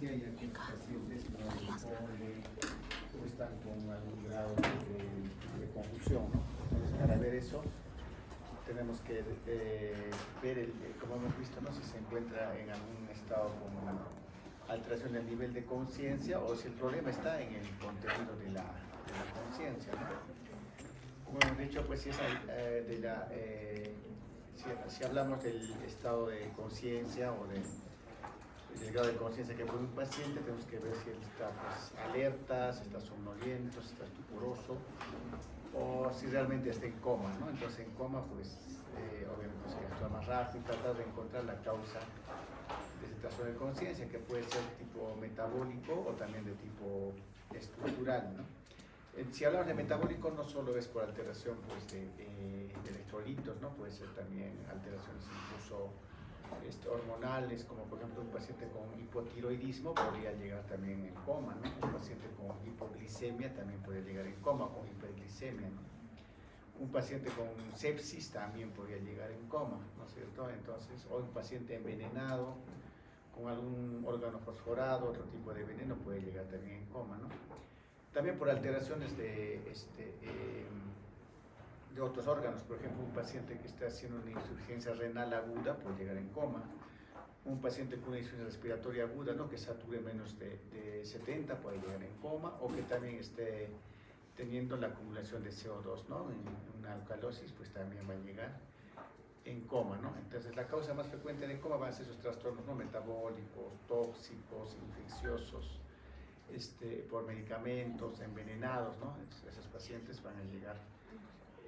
conciencia, ya que los pacientes no responden o están con algún grado de confusión, ¿no? Entonces, para ver eso, tenemos que ver, como hemos visto, ¿no? Si se encuentra en algún estado con alteración del nivel de conciencia o si el problema está en el contenido de la conciencia, ¿no? Como hemos dicho, pues si, si hablamos del estado de conciencia o del grado de conciencia que puede un paciente, tenemos que ver si él está pues, alerta, si está somnoliento, si está estuporoso o si realmente está en coma, ¿no? Entonces en coma pues obviamente se actúa más rápido y tratar de encontrar la causa de ese trastorno de conciencia que puede ser tipo metabólico o también de tipo estructural, ¿no? Si hablamos de metabólico no solo es por alteración pues, de electrolitos, ¿no? Puede ser también alteraciones incluso hormonales, como por ejemplo un paciente con hipotiroidismo podría llegar también en coma, ¿no? Un paciente con hipoglicemia también puede llegar en coma, con hiperglicemia, ¿no? Un paciente con sepsis también podría llegar en coma, ¿no es cierto? Entonces, o un paciente envenenado con algún órgano fosforado, otro tipo de veneno puede llegar también en coma, ¿no? También por alteraciones de otros órganos, por ejemplo, un paciente que está haciendo una insuficiencia renal aguda puede llegar en coma, un paciente con una insuficiencia respiratoria aguda, ¿no? Que sature menos de 70 puede llegar en coma, o que también esté teniendo la acumulación de CO2, ¿no? En una alcalosis, pues también va a llegar en coma, ¿no? Entonces la causa más frecuente de coma van a ser esos trastornos, ¿no? Metabólicos, tóxicos, infecciosos, por medicamentos, envenenados, ¿no? Entonces, esos pacientes van a llegar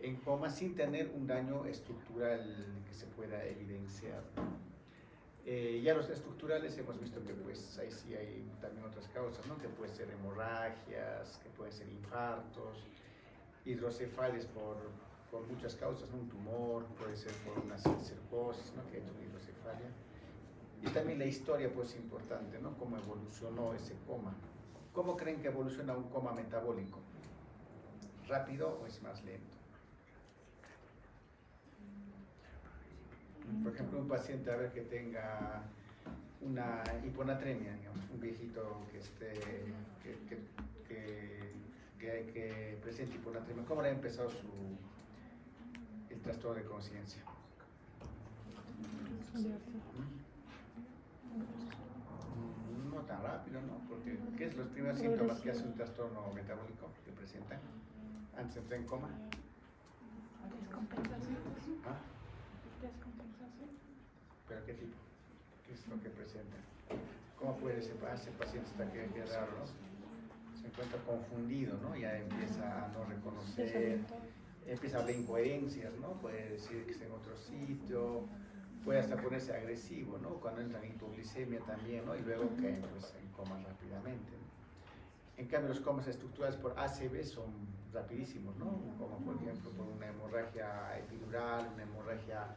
en coma sin tener un daño estructural que se pueda evidenciar. Ya los estructurales hemos visto que pues ahí sí hay también otras causas, ¿no? Que pueden ser hemorragias, que pueden ser infartos, hidrocefalias por muchas causas, ¿no? Un tumor, puede ser por una circosis, ¿no? Que ha hecho una hidrocefalia. Y también la historia pues es importante, ¿no? Cómo evolucionó ese coma. ¿Cómo creen que evoluciona un coma metabólico? ¿Rápido o es más lento? Por ejemplo, un paciente a ver que tenga una hiponatremia, digamos, un viejito que presente hiponatremia, ¿cómo le ha empezado el trastorno de conciencia? No tan rápido, ¿no? Porque ¿qué es los primeros síntomas que hace un trastorno metabólico que presenta antes de entrar en coma? Descompensación. ¿Ah? Descompensación. ¿Pero qué tipo? ¿Qué es lo que presenta? ¿Cómo puede ser? Ese paciente está que raro, ¿no? Se encuentra confundido, ¿no? Ya empieza a no reconocer, empieza a hablar incoherencias, ¿no? Puede decir que está en otro sitio, puede hasta ponerse agresivo, ¿no? Cuando entra en hipoglicemia también, ¿no? Y luego caen pues, en coma rápidamente, ¿no? En cambio, los comas estructurales por ACV son rapidísimos, ¿no? Como por ejemplo por una hemorragia epidural, una hemorragia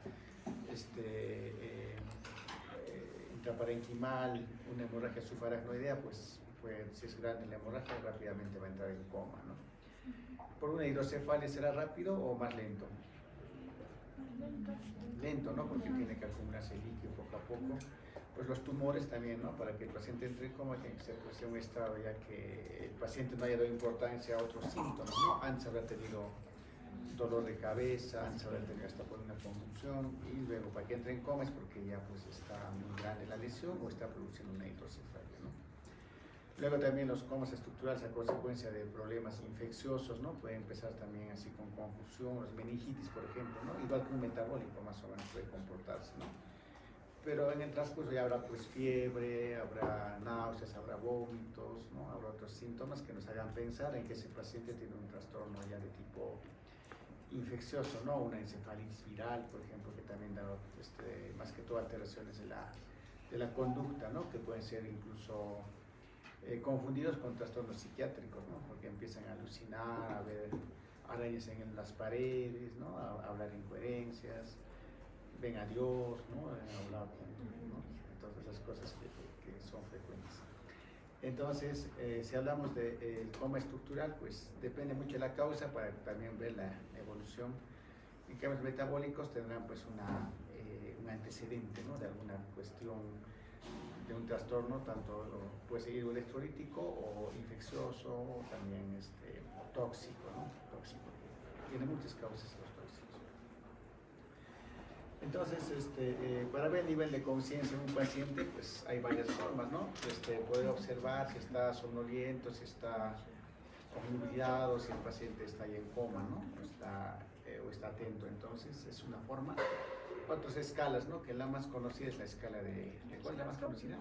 intraparenquimal, una hemorragia subaracnoidea, pues si es grande la hemorragia, rápidamente va a entrar en coma, ¿no? ¿Por una hidrocefalia será rápido o más lento? Lento, ¿no? Porque tiene que acumularse líquido poco a poco. Pues los tumores también, ¿no? Para que el paciente entre en coma tiene que ser pues, en un estado ya que el paciente no haya dado importancia a otros síntomas, ¿no? Antes habrá tenido dolor de cabeza, antes habrá tenido hasta por una convulsión y luego para que entre en coma es porque ya pues está muy grande la lesión o está produciendo una hidrocefalia, ¿no? Luego también los comas estructurales a consecuencia de problemas infecciosos, ¿no? Puede empezar también así con confusión, los meningitis, por ejemplo, ¿no? Igual que un metabólico más o menos puede comportarse, ¿no? Pero en el transcurso ya habrá pues fiebre, habrá náuseas, habrá vómitos, ¿no? Habrá otros síntomas que nos hagan pensar en que ese paciente tiene un trastorno ya de tipo infeccioso, ¿no? Una encefalitis viral, por ejemplo, que también da más que todo alteraciones de la conducta, ¿no? Que pueden ser incluso confundidos con trastornos psiquiátricos, ¿no? Porque empiezan a alucinar, a ver arañas en las paredes, ¿no? A hablar incoherencias, ven a Dios, ¿no? ¿no? Entonces esas cosas que son frecuentes. Entonces, si hablamos del coma estructural, pues depende mucho de la causa para también ver la evolución. En cambio, los metabólicos tendrán pues un antecedente, ¿no? De alguna cuestión de un trastorno, tanto puede ser electrolítico o infeccioso, o también o tóxico, ¿no? Tóxico. Tiene muchas causas los tóxicos. Entonces, para ver el nivel de conciencia de un paciente, pues hay varias formas, ¿no? Puede observar si está somnoliento, si está obnubilado, si el paciente está ahí en coma, ¿no? O está atento. Entonces, es una forma. Otras escalas, ¿no? Que la más conocida es la escala de ¿cuál es la más conocida?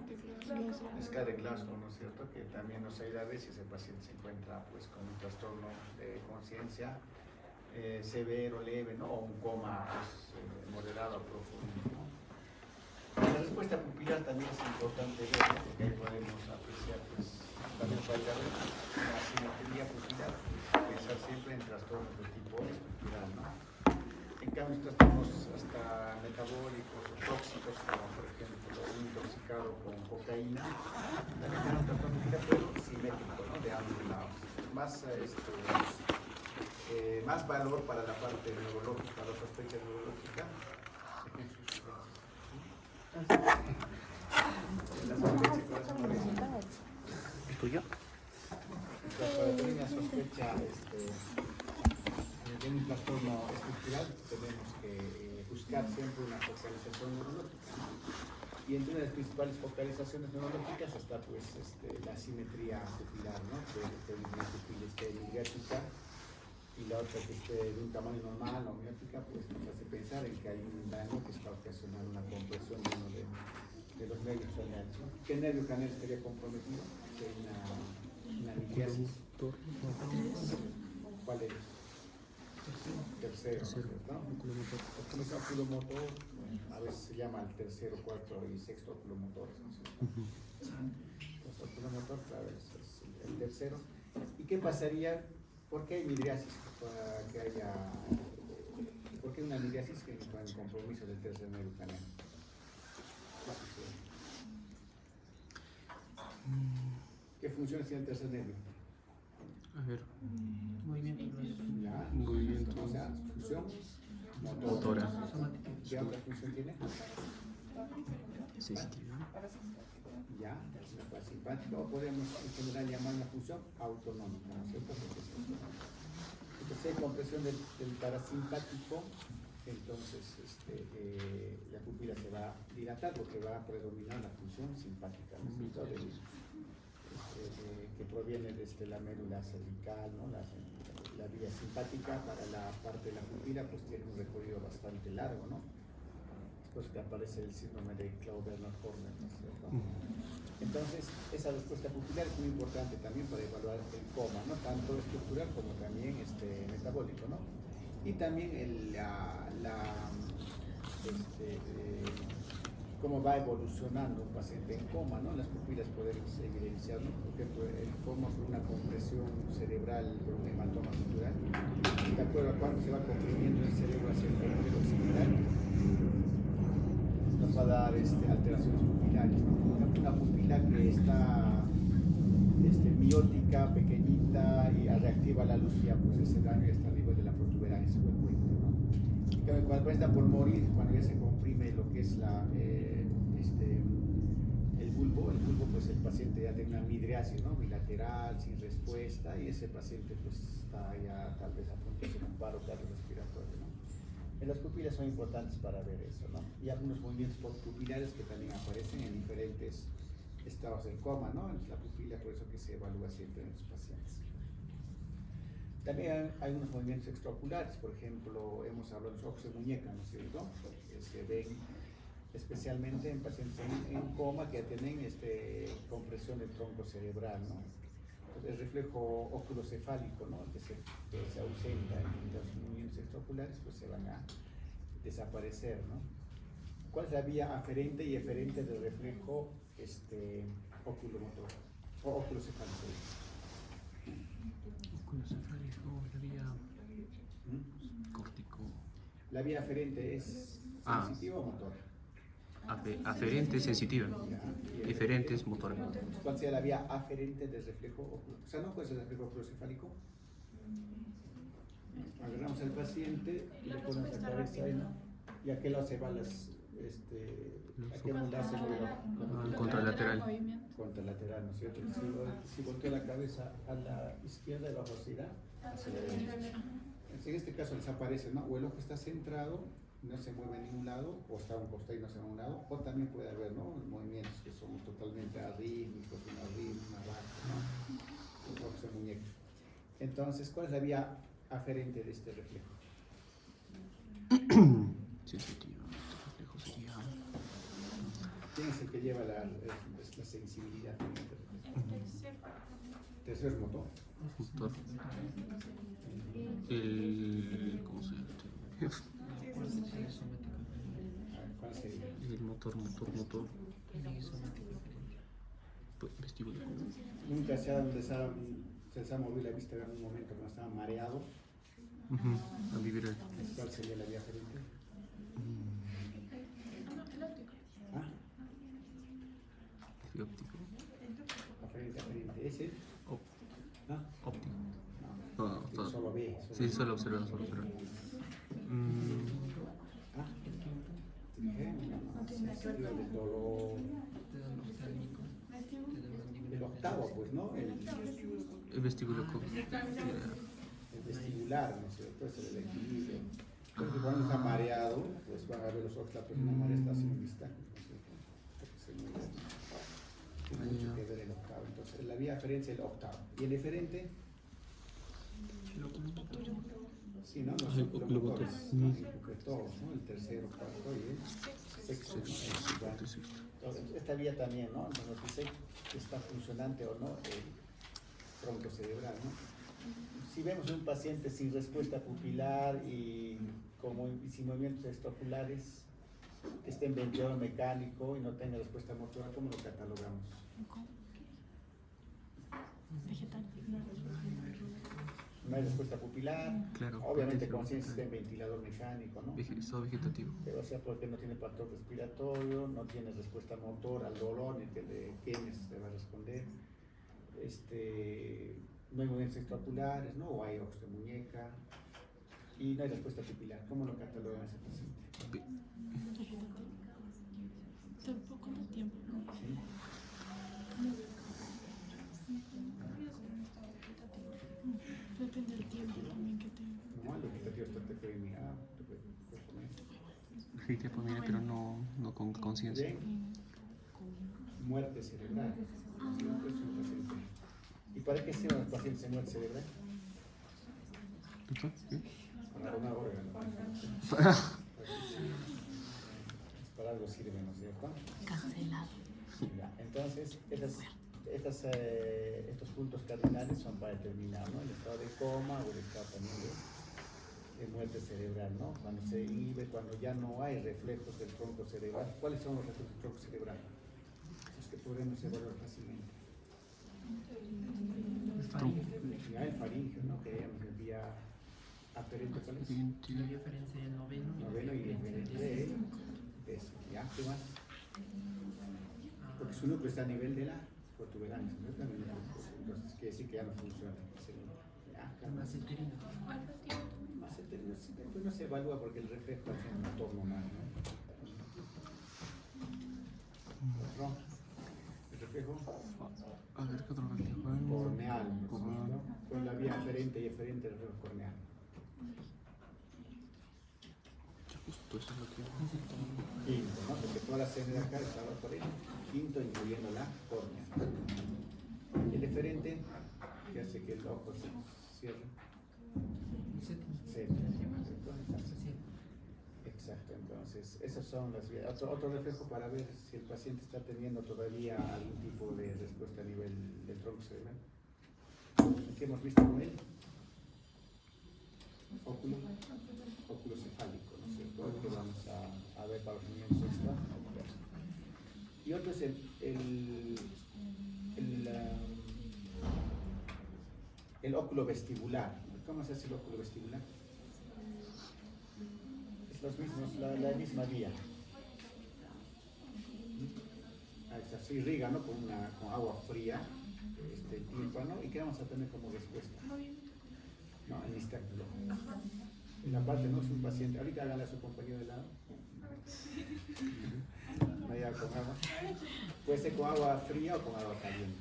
La escala de Glasgow, ¿no es cierto? Que también nos ayuda a ver si ese paciente se encuentra pues con un trastorno de conciencia severo, leve, ¿no? O un coma pues, moderado o profundo, ¿no? La respuesta pupilar también es importante ver, ¿no? Porque ahí podemos apreciar, pues, también para ver la simetría pupilar, pensar siempre en trastornos de tipo estructural, ¿no? En cambio, trastornos hasta metabólicos o tóxicos, como por ejemplo un intoxicado con cocaína, también tiene un trastorno pupilar, pero simétrico, ¿no? De ambos lados. Más valor para la parte neurológica, la sospecha neurológica. La sospecha, ¿cuál es una vez? ¿Es tuyo? Para tener una sospecha de un trastorno estructural, tenemos que buscar siempre una focalización neurológica, ¿no? Y entre una de las principales focalizaciones neurológicas está pues, la simetría pupilar, ¿no? Que una pupila esté midiática y la otra que esté de un tamaño normal o miótica, pues nos hace pensar en que hay un daño que está ocasionando una compresión de uno de los nervios craneales, ¿no? ¿Qué nervio craneal estaría comprometido? Que hay una midriasis. ¿Cuál es? Tercero, ¿no? Como es oculomotor, a veces se llama el tercero, cuarto y sexto oculomotor, ¿no? Entonces, oculomotor, claro, es el tercero. ¿Y qué pasaría? ¿Por qué hay midriasis? ¿Por qué una midriasis que entra en compromiso del tercer nervio craneal? ¿Qué función tiene el tercer nervio? A ver, movimiento. Ya, Movimiento. o sea, función Motora. ¿Qué otra función tiene? Sensitiva. Ya, es la parasimpática, o podemos en general llamar una función autonómica, ¿no es cierto? Entonces hay compresión del parasimpático, entonces la pupila se va a dilatar porque va a predominar la función simpática, ¿no? Que proviene desde la médula cervical, ¿no? La vía simpática para la parte de la pupila pues tiene un recorrido bastante largo, ¿no? Pues que aparece el síndrome de Claude-Bernard-Horner, ¿no es cierto? Entonces, esa respuesta pupilar es muy importante también para evaluar el coma, ¿no? Tanto estructural como también metabólico, ¿no? Y también cómo va evolucionando un paciente en coma, ¿no? Las pupilas podemos evidenciar, ¿no? Por ejemplo, el coma por una compresión cerebral, por un hematoma estructural, de acuerdo a cuánto se va comprimiendo el cerebro hacia el periódico occipital, nos va a dar alteraciones pupilares, ¿no? Una pupila que está miótica, pequeñita y reactiva la luz, ya pues ese daño ya está arriba de la protuberancia o el puente, ¿no? Y cuando el paciente está por morir, cuando ya se comprime lo que es el bulbo pues el paciente ya tiene una midriasis, ¿no? Bilateral, sin respuesta, y ese paciente pues está ya tal vez a punto de hacer un paro cardiorrespiratorio, ¿no? Las pupilas son importantes para ver eso, ¿no? Y algunos movimientos pupilares que también aparecen en diferentes estados del coma, ¿no? La pupila, por eso que se evalúa siempre en los pacientes. También hay unos movimientos extraoculares, por ejemplo, hemos hablado de los ojos de muñeca, ¿no es cierto? Que se ven especialmente en pacientes en coma que tienen compresión del tronco cerebral, ¿no? Entonces, el reflejo oculocefálico, ¿no? Que se ausenta en los movimientos extraoculares, pues se van a desaparecer, ¿no? ¿Cuál es la vía aferente y eferente del reflejo oculomotor o oculocefálico? Oculocefálico, la vía córtico. La vía aferente es sensitiva o motora. Aferente sensitiva, eferente es motora. ¿Cuál sería la vía aferente del reflejo ocular? O sea, ¿no puede ser el reflejo oculocefálico? Agarramos al paciente y le ponemos la cabeza ahí, ¿no? Y a qué lado se va aquí un láser contralateral. contralateral, ¿no es cierto? Si volteo la cabeza a la izquierda, el ojo se irá hacia la derecha. En este caso desaparece, ¿no? O el ojo está centrado, no se mueve a ningún lado, o está a un costado y no se mueve a un lado, o también puede haber, ¿no?, movimientos que son totalmente arrítmicos, una arriba, una abajo, ¿no? Los ojos de muñeca. Entonces, ¿cuál es la vía aferente de este reflejo? Sensitiva. Este reflejo sería. ¿Quién es el que lleva la sensibilidad? Tercer motor. Motor. ¿Cómo se llama? ¿Cuál sería? El motor. Vestíbulo. Nunca se les ha movido la vista en algún momento cuando estaban mareados. A vivir el. ¿Cuál sería la vía aferente? ¿Ah? Sí, óptico. Aferente. ¿Ese? ¿Ah? Óptico. No, No. solo ve. Sí, solo observar. ¿Ah? Sentido del dolor. El octavo, pues, ¿no? El vestíbulo. El vestibular, ¿no es cierto? Es el equilibrio. Porque cuando está mareado, pues van a ver los ojos, la persona mareada está sin vista, ¿no es cierto? Porque se mueve. Tiene mucho que ver el octavo. Entonces, la vía aferente es el octavo. ¿Y el eferente? Sí, ¿no? Los oculomotores, todos, ¿no? El tercero, cuarto y el sexto. Entonces, esta vía también, ¿no? Nos dice que está funcionante o no el tronco cerebral, ¿no? Si vemos un paciente sin respuesta pupilar y sin movimientos extraoculares, que esté en ventilado mecánico y no tenga respuesta motora, ¿cómo lo catalogamos? Vegetal. No hay respuesta pupilar, Claro, obviamente conciencia está en ventilador mecánico, ¿no? Estado vegetativo. O sea, porque no tiene patrón respiratorio, no tiene respuesta motora al dolor, ni que le quemes se va a responder. No hay movimientos extraoculares, ¿no? O hay ojos de muñeca, y no hay respuesta pupilar. ¿Cómo lo catalogan ese paciente? Tampoco no tiempo. ¿Sí? Depende del tiempo también que tenga. No, el vegetativo está te puede mirar, te puede comer. Sí, te puede mirar, pero no con conciencia. Bien. Muerte cerebral. ¿Sí? Es un paciente. ¿Y para qué sirven los pacientes en muerte cerebral? ¿Qué? Para una órgano. Para algo sirve, ¿no es cierto? Cancelado. Ya, entonces, estos puntos cardinales son para determinar, ¿no?, el estado de coma o el estado también de muerte cerebral, ¿no? Cuando se inhibe, cuando ya no hay reflejos del tronco cerebral. ¿Cuáles son los reflejos del tronco cerebral? Los que podemos evaluar fácilmente. Ya el faringio, ¿no?, que llamamos el vía aferente, ¿cuál es? La diferencia del Noveno y eferente de eso. ¿Ya? ¿Qué más? Porque su núcleo está a nivel de la protuberancia, ¿no? Entonces quiere decir que ya no funciona. ¿Ya? Maceterino. Maceterino sí, pues no se evalúa porque el reflejo hace un motor normal, ¿no? Otro. El reflejo A ver, ¿qué otro reflejo? corneal, ¿no? Con la vía aferente y eferente del reflejo corneal. Justo eso es lo que. Quinto, ¿no? Porque toda la sede de acá estaba por ahí. Quinto, incluyendo la córnea. El eferente, que hace que el ojo se cierre. Exacto, entonces, esas son las vías. Otro reflejo para ver si el paciente está teniendo todavía algún tipo de respuesta a nivel del tronco cerebral. ¿Qué hemos visto con él? Óculo cefálico, ¿no es cierto? El que vamos a ver para los movimientos extraoculares. Y otro es el óculo vestibular. ¿Cómo se hace el óculo vestibular? Es los mismos, la misma vía. Se irriga, ¿no?, con agua fría el tímpano. ¿Y qué vamos a tener como respuesta? ¿No? El nistagmo. En la parte, no es un paciente. Ahorita hágale a su compañero de lado. Puede ser con agua fría o con agua caliente.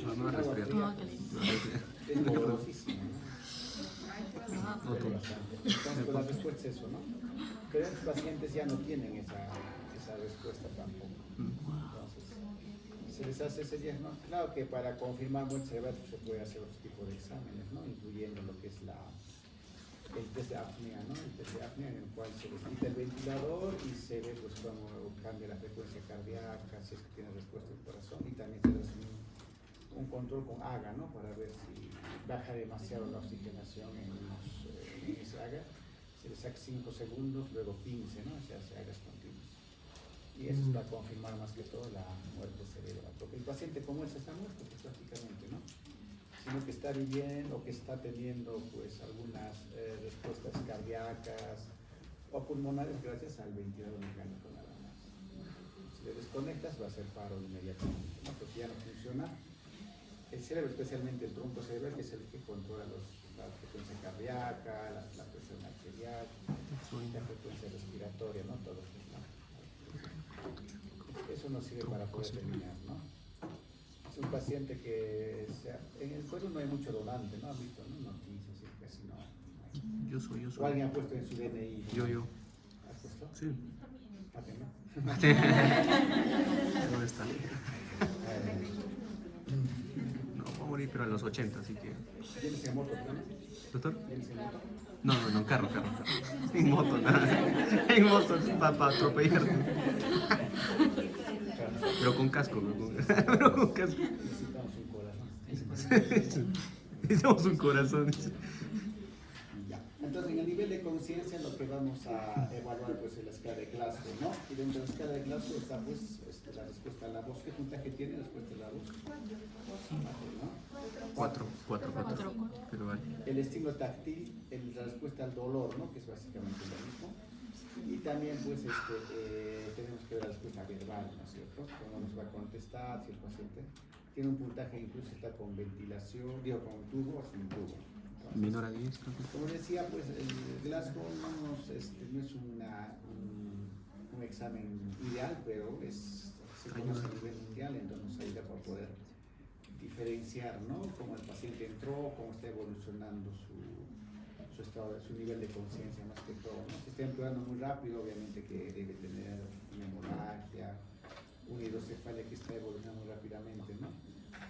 No, no es Agua respiratorio. fría es dolorosísimo, ¿no? No, Duele bastante. Entonces, pues, la respuesta es eso, ¿no? Pero estos pacientes ya no tienen esa respuesta tampoco. Entonces, se les hace ese diagnóstico. Claro que para confirmar muerte cerebral se puede hacer otro tipo de exámenes, ¿no? Incluyendo lo que es el test de apnea, ¿no? El test de apnea en el cual se les quita el ventilador y se ve pues cómo cambia la frecuencia cardíaca, si es que tiene respuesta del corazón, y también se les hace un control con AGA, ¿no? Para ver si baja demasiado la oxigenación en ese AGA. Se les saca 5 segundos, luego 15, ¿no? Se hace AGAs continuos. Y eso es para confirmar más que todo la muerte cerebral. Porque el paciente como ese está muerto, pues, prácticamente, ¿no? Sino que está viviendo o que está teniendo pues algunas respuestas cardíacas o pulmonares gracias al ventilador mecánico nada más. Si le desconectas va a ser paro inmediatamente, ¿no? Porque ya no funciona el cerebro, especialmente el tronco cerebral, que es el que controla la frecuencia cardíaca, la presión arterial, la frecuencia respiratoria, ¿no? Todo eso, ¿no? Eso nos sirve para poder terminar, ¿no? Es un paciente que en el cuerpo no hay mucho donante, ¿no? ¿Has visto, no? Noticias, casi no hay. Yo soy. O alguien ha puesto en su DNI. ¿No? Yo. ¿Has puesto? Sí. Mate, ¿no? ¿Dónde está? No, voy a morir, pero a los 80, así que. ¿Vienes en moto, no? ¿Doctor? ¿Vienes en moto? No, carro. En moto, nada. En moto, para atropellarte. Pero con casco, pero con casco. Necesitamos un corazón. Necesitamos un corazón. Ya. Entonces, en el nivel de conciencia, lo que vamos a evaluar pues, es la escala de Glasgow, ¿no? Y dentro de la escala de Glasgow está pues, la respuesta a la voz. ¿Qué puntaje tiene la respuesta a la voz? ¿No? 4. Pero vale. El estímulo táctil, la respuesta al dolor, ¿no? Que es básicamente lo mismo. Y también pues tenemos que ver la respuesta verbal, ¿no es cierto? Cómo nos va a contestar, si el paciente tiene un puntaje, incluso está con ventilación, con tubo o sin tubo. Entonces, Menor a 10, creo que. como decía, pues el Glasgow no es un examen ideal, pero se conoce a nivel mundial, entonces nos ayuda para poder diferenciar, ¿no? Cómo el paciente entró, cómo está evolucionando su estado, su nivel de conciencia más que todo, ¿no? Si está empeorando muy rápido, obviamente que debe tener una hemorragia, una hidrocefalia que está evolucionando muy rápidamente, ¿no?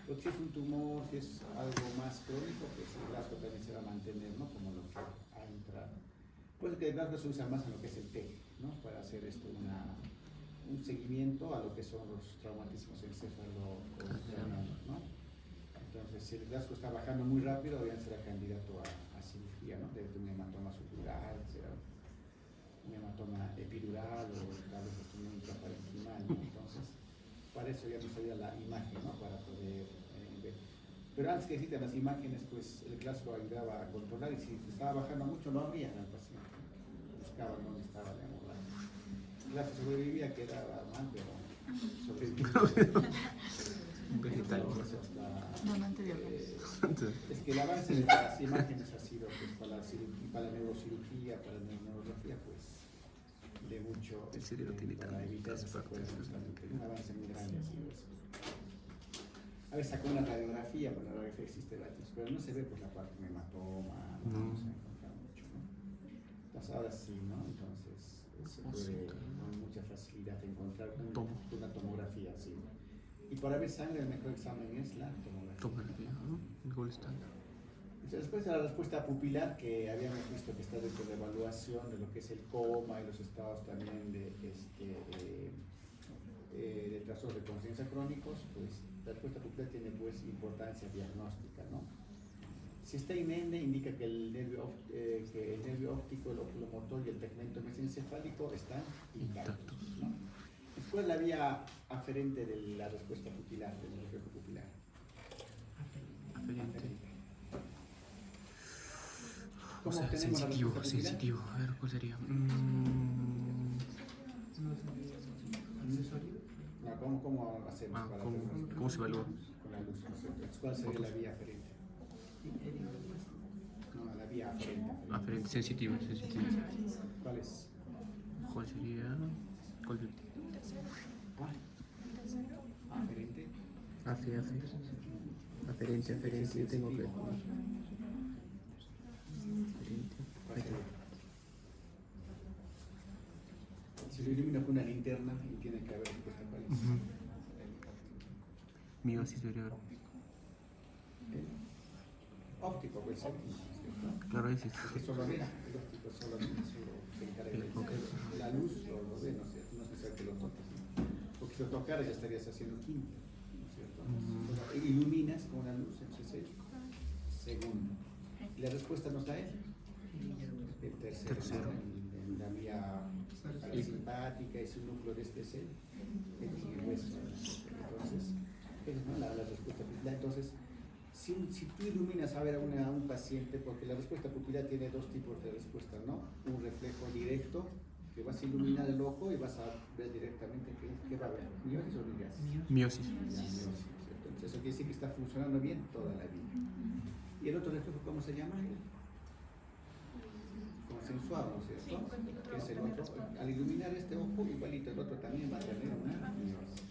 Pero si es un tumor, si es algo más crónico, pues el Glasgow también se va a mantener, ¿no? Como lo que ha entrado. Pues que el Glasgow se usa más en lo que es el TEC, ¿no? Para hacer un seguimiento a lo que son los traumatismos encefalocranianos, ¿no? Entonces, si el Glasgow está bajando muy rápido, obviamente será candidato a cirugía, ¿no? Debe tener un hematoma sutural, será un hematoma epidural o tal vez hasta un intraparenquimal, ¿no? Entonces, para eso ya nos ayuda la imagen, ¿no? Para poder ver. Pero antes que existen las imágenes, pues el Glasgow ayudaba a controlar y si estaba bajando mucho, no abrían al paciente. Buscaban dónde estaba la hemorragia. El Glasgow sobrevivía, quedaba mal, pero sobrevivía. Un vegetal. Es que el avance de las imágenes ha sido pues, para la neurocirugía, para la neurología, pues de mucho El cerebro tiene para evitar tantas partes. un avance muy grande ha sido eso. A veces sacó una radiografía, pero la radiografía existe gratis, pero no se ve pues la parte de hematoma, no se encuentra mucho, ¿no? Entonces ahora sí, ¿no? Entonces se puede con mucha facilidad encontrar una tomografía, sí. Y para ver sangre, el mejor examen es la tomografía. ¿No? El gol estándar. Después de la respuesta pupilar, que habíamos visto que está dentro de evaluación de lo que es el coma y los estados también de trastornos de conciencia crónicos, pues la respuesta pupilar tiene pues importancia diagnóstica, ¿no? Si está inende, indica que el nervio óptico, el oculomotor y el tegmento mesencefálico están intactos, ¿no? ¿Cuál es la vía aferente de la respuesta pupilar, del reflejo pupilar? Aferente. ¿Cómo O sea, obtenemos la respuesta pupilar? sensitivo. A ver, ¿cuál sería? No, ¿cómo hacemos para ¿Cómo se evalúa? con la luz? ¿Cuál sería la vía aferente? No, la vía aferente. Aferente, sensitivo. ¿Cuál es? ¿Cuál sería? ¿Cuál? Así. Aferencia, yo tengo que... Si lo ilumino con una linterna y tiene que haber respuesta cuál es. Ujú. Miosis cerebro. Óptico, pues óptico, ¿cierto? Claro, ese es. Porque solo ve, el óptico solo se encarga de Ok. la luz, lo ve, ¿no es cierto? No es necesario que lo toques, ¿no? Porque si lo tocaras ya estarías haciendo química, ¿no es cierto? Solo iluminas con una luz, entonces el segundo. Y la respuesta nos da él. El tercero. ¿No? En la vía simpática, ese núcleo de este es el hueso. Entonces, esa es, ¿no? la respuesta. Entonces, si tú iluminas a ver a un paciente, porque la respuesta pupilar tiene dos tipos de respuesta, ¿no? Un reflejo directo, que vas a iluminar el ojo y vas a ver directamente qué va a ver, miosis o liriasis. Miosis. Miosis, ¿cierto? Entonces eso quiere decir que está funcionando bien toda la vida. ¿Y el otro reflejo cómo se llama? Consensuado, ¿no es cierto? Que es el otro. Al iluminar este ojo, igualito el otro también va a tener una miosis.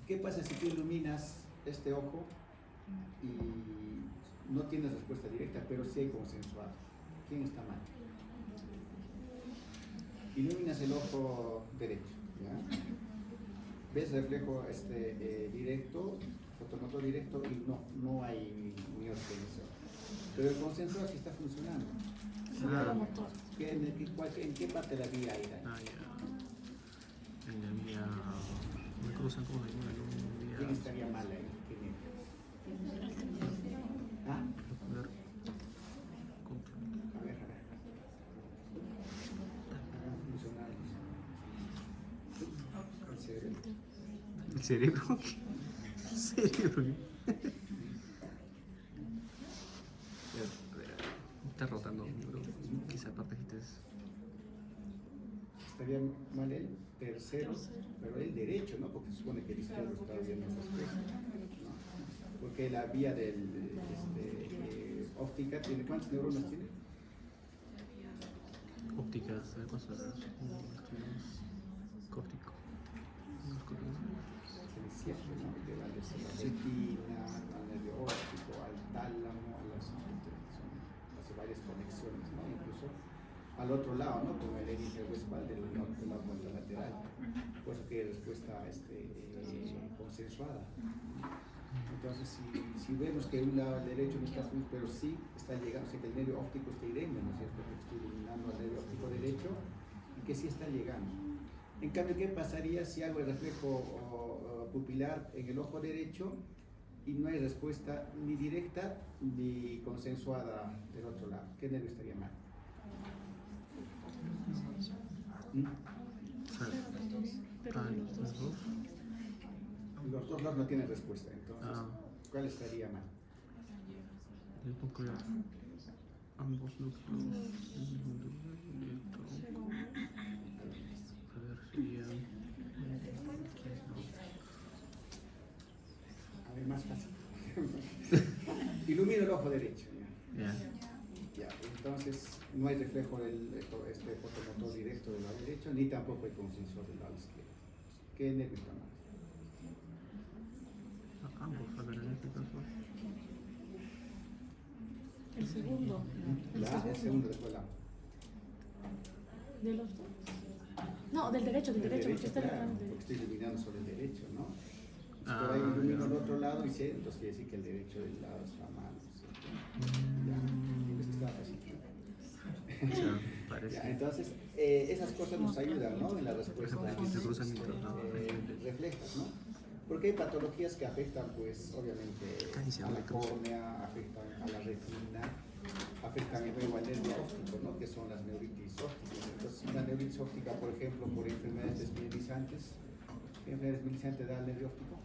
¿Qué pasa si tú iluminas este ojo y no tienes respuesta directa, pero sí hay consensuado? ¿Quién está mal? Iluminas el ojo derecho, ¿ya? Ves reflejo directo, fotomotor directo, y no hay miosis en ese ojo. Pero el consensuado sí está funcionando. Claro. ¿En qué parte de la vía irá? Ah, ya. En la vía... Me cruzan como en una vía... ¿Quién estaría mal ahí? ¿Quién es? ¿Ah? A ver. A ver. Funcionar. El cerebro. ¿El cerebro? ¿El cerebro? Está rotando, bro. Quizá partes. Estaría mal el tercero, pero el derecho, ¿no? Porque se supone que el izquierdo está viendo esas cosas, ¿no? Porque la vía del óptica tiene, ¿cuántas neuronas tiene? Ópticas, cosas. Córtico. Se decía, ¿no? Que va desde la retina, al nervio óptico, al tálamo, a las hace varias conexiones, ¿no? Incluso al otro lado, ¿no? Con el eje interhuescal del norte, la vuelta lateral. Por eso que respuesta consensuada. Entonces, si vemos que un lado derecho no está funcionando, pero sí está llegando, o sea, que el nervio óptico está idemio, ¿no es cierto? Que estoy eliminando al nervio óptico derecho y que sí está llegando. En cambio, ¿qué pasaría si hago el reflejo pupilar en el ojo derecho y no hay respuesta ni directa ni consensuada del otro lado? ¿Qué nervio estaría mal? Los dos lados no tienen respuesta, entonces, ¿cuál estaría mal? Yo creo ambos núcleos. A ver, sería... A ver, más fácil. Ilumino el ojo derecho. Ya, entonces no hay reflejo del fotomotor directo del lado derecho, ni tampoco hay consenso del lado izquierdo. ¿Qué nervio está mal? Ambos, a ver, en este caso. El segundo. El segundo después la. ¿De los dos? No, del derecho, porque está claro, hablando porque estoy iluminando solo el derecho, ¿no? Ah, Por ahí ilumino ya. el otro lado y sé, entonces quiere decir que el derecho del lado está mal, ¿cierto? Ya, esto está fácil. Ya, parece. Ya, entonces, esas cosas nos ayudan, ¿no? En la respuesta Por ejemplo, se cruzan reflejas, ¿no? Porque hay patologías que afectan, pues, obviamente, a la córnea, afectan a la retina, afectan luego al nervio óptico, ¿no? Que son las neuritis ópticas. Entonces, una neuritis óptica, por ejemplo, por enfermedades desmielizantes, ¿qué enfermedades desmielizantes da el nervio óptico?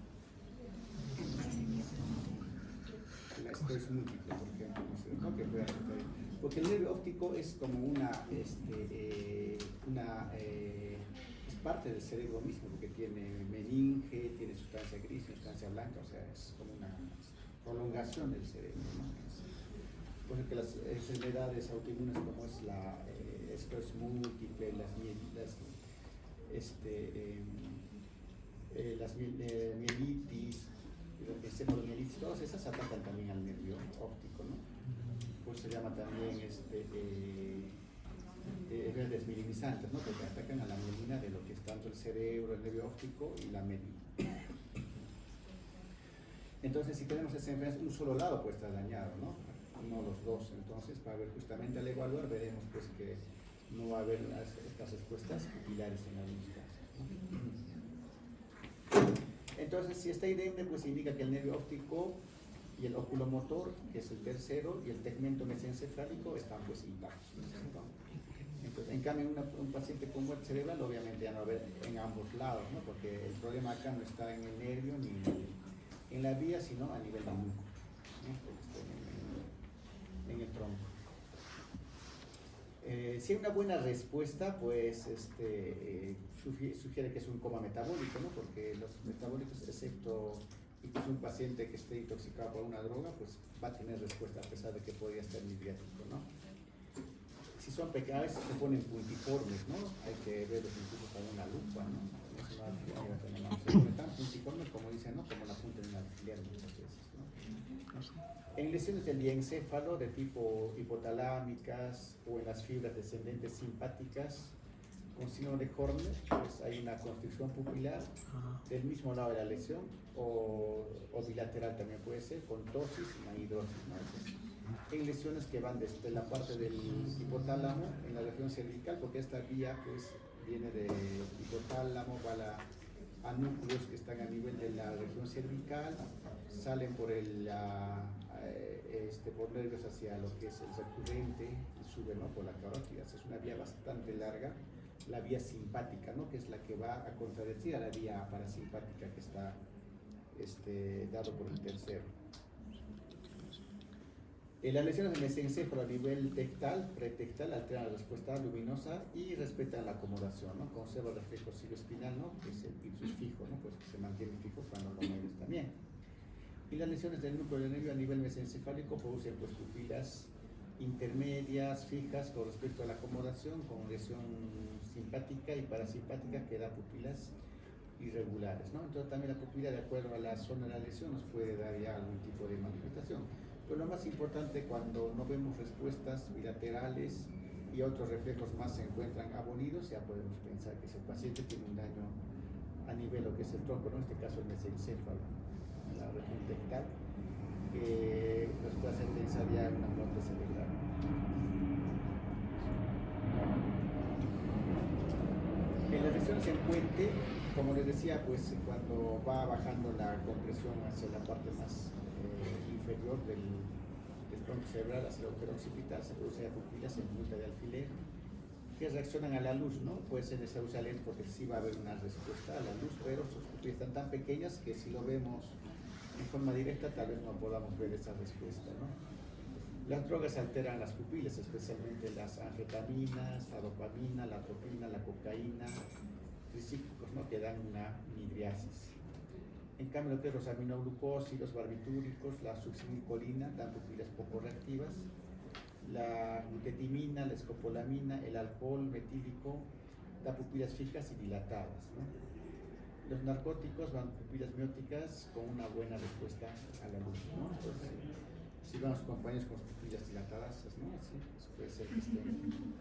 La esclerosis múltiple, por ejemplo, ¿no? Que puede afectar. Porque el nervio óptico es como es parte del cerebro mismo, porque tiene meninge, tiene sustancia gris, sustancia blanca, o sea, es como una prolongación del cerebro, ¿no? Por eso que las enfermedades autoinmunes como es la esclerosis múltiple, mielitis, encefalomielitis, todas esas atacan también al nervio óptico, ¿no? Pues se llama también desmielinizantes, ¿no? Porque atacan a la mielina de lo que es tanto el cerebro, el nervio óptico y la médula. Entonces, si tenemos esa enfermedad, un solo lado puede estar dañado, ¿no? No los dos. Entonces, para ver justamente al evaluar, veremos pues que no va a haber estas respuestas pupilares en algunos casos, ¿no? Entonces, si está indemne, pues indica que el nervio óptico y el oculomotor, que es el tercero, y el tegmento mesencefálico están pues intactos, ¿no? Entonces, en cambio, un paciente con muerte cerebral, obviamente ya no va a haber en ambos lados, ¿no? Porque el problema acá no está en el nervio ni en la vía, sino a nivel del núcleo, ¿no? En el tronco. Si hay una buena respuesta, pues sugiere que es un coma metabólico, ¿no? Porque los metabólicos, excepto incluso un paciente que esté intoxicado por una droga, pues va a tener respuesta a pesar de que podría estar midriático, ¿no? Si son pequeños, se ponen puntiformes, ¿no? Hay que verlos incluso con una lupa, ¿no? Se pone tan puntiforme como dicen, ¿no? Como la punta de un alfiler muchas veces, ¿no? En lesiones del diencéfalo de tipo hipotalámicas o en las fibras descendentes simpáticas con síndrome de Horner, pues hay una constricción pupilar del mismo lado de la lesión o bilateral también puede ser, con ptosis y anhidrosis, ¿no? En lesiones que van desde la parte del hipotálamo en la región cervical, porque esta vía pues viene del hipotálamo, va a núcleos que están a nivel de la región cervical, salen por por nervios hacia lo que es el recurrente y suben, ¿no? Por la carótida. Es una vía bastante larga, la vía simpática, ¿no? Que es la que va a contradecir a la vía parasimpática que está dado por el tercero. Las lesiones del mesencéfalo a nivel tectal, pretectal, alteran la respuesta luminosa y respetan la acomodación, ¿no? Conserva el reflejo cilioespinal, ¿no? Que es el ipsus fijo, ¿no? Pues que se mantiene fijo cuando lo mueves también. Y las lesiones del núcleo del nervio a nivel mesencefálico producen pues pupilas intermedias, fijas con respecto a la acomodación, con lesión simpática y parasimpática que da pupilas irregulares, ¿no? Entonces también la pupila, de acuerdo a la zona de la lesión, nos puede dar ya algún tipo de manifestación. Pero lo más importante, cuando no vemos respuestas bilaterales y otros reflejos más se encuentran abonidos, ya podemos pensar que ese paciente tiene un daño a nivel lo que es el tronco, ¿no? En este caso el mesencéfalo, en la región tectal, que nos puede hacer pensar ya en una muerte cerebral. En las lesiones en puente, como les decía, pues cuando va bajando la compresión hacia la parte más inferior del tronco cerebral hacia el agujero occipital, se produce pupilas en punta de alfiler que reaccionan a la luz, ¿no? Puede ser de usa lente porque sí va a haber una respuesta a la luz, pero sus pupilas están tan pequeñas que si lo vemos en forma directa tal vez no podamos ver esa respuesta, ¿no? Las drogas alteran las pupilas, especialmente las anfetaminas, la dopamina, la atropina, la cocaína, tricíclicos, ¿no? Que dan una midriasis. En cambio, lo que es los aminoglucósidos, barbitúricos, la succinilcolina dan pupilas poco reactivas. La glutetimina, la escopolamina, el alcohol metílico da pupilas fijas y dilatadas, ¿no? Los narcóticos dan pupilas mióticas con una buena respuesta a la luz, ¿no? Entonces, si vamos compañeros con pupilas dilatadas, ¿no? Sí, pues puede ser que estén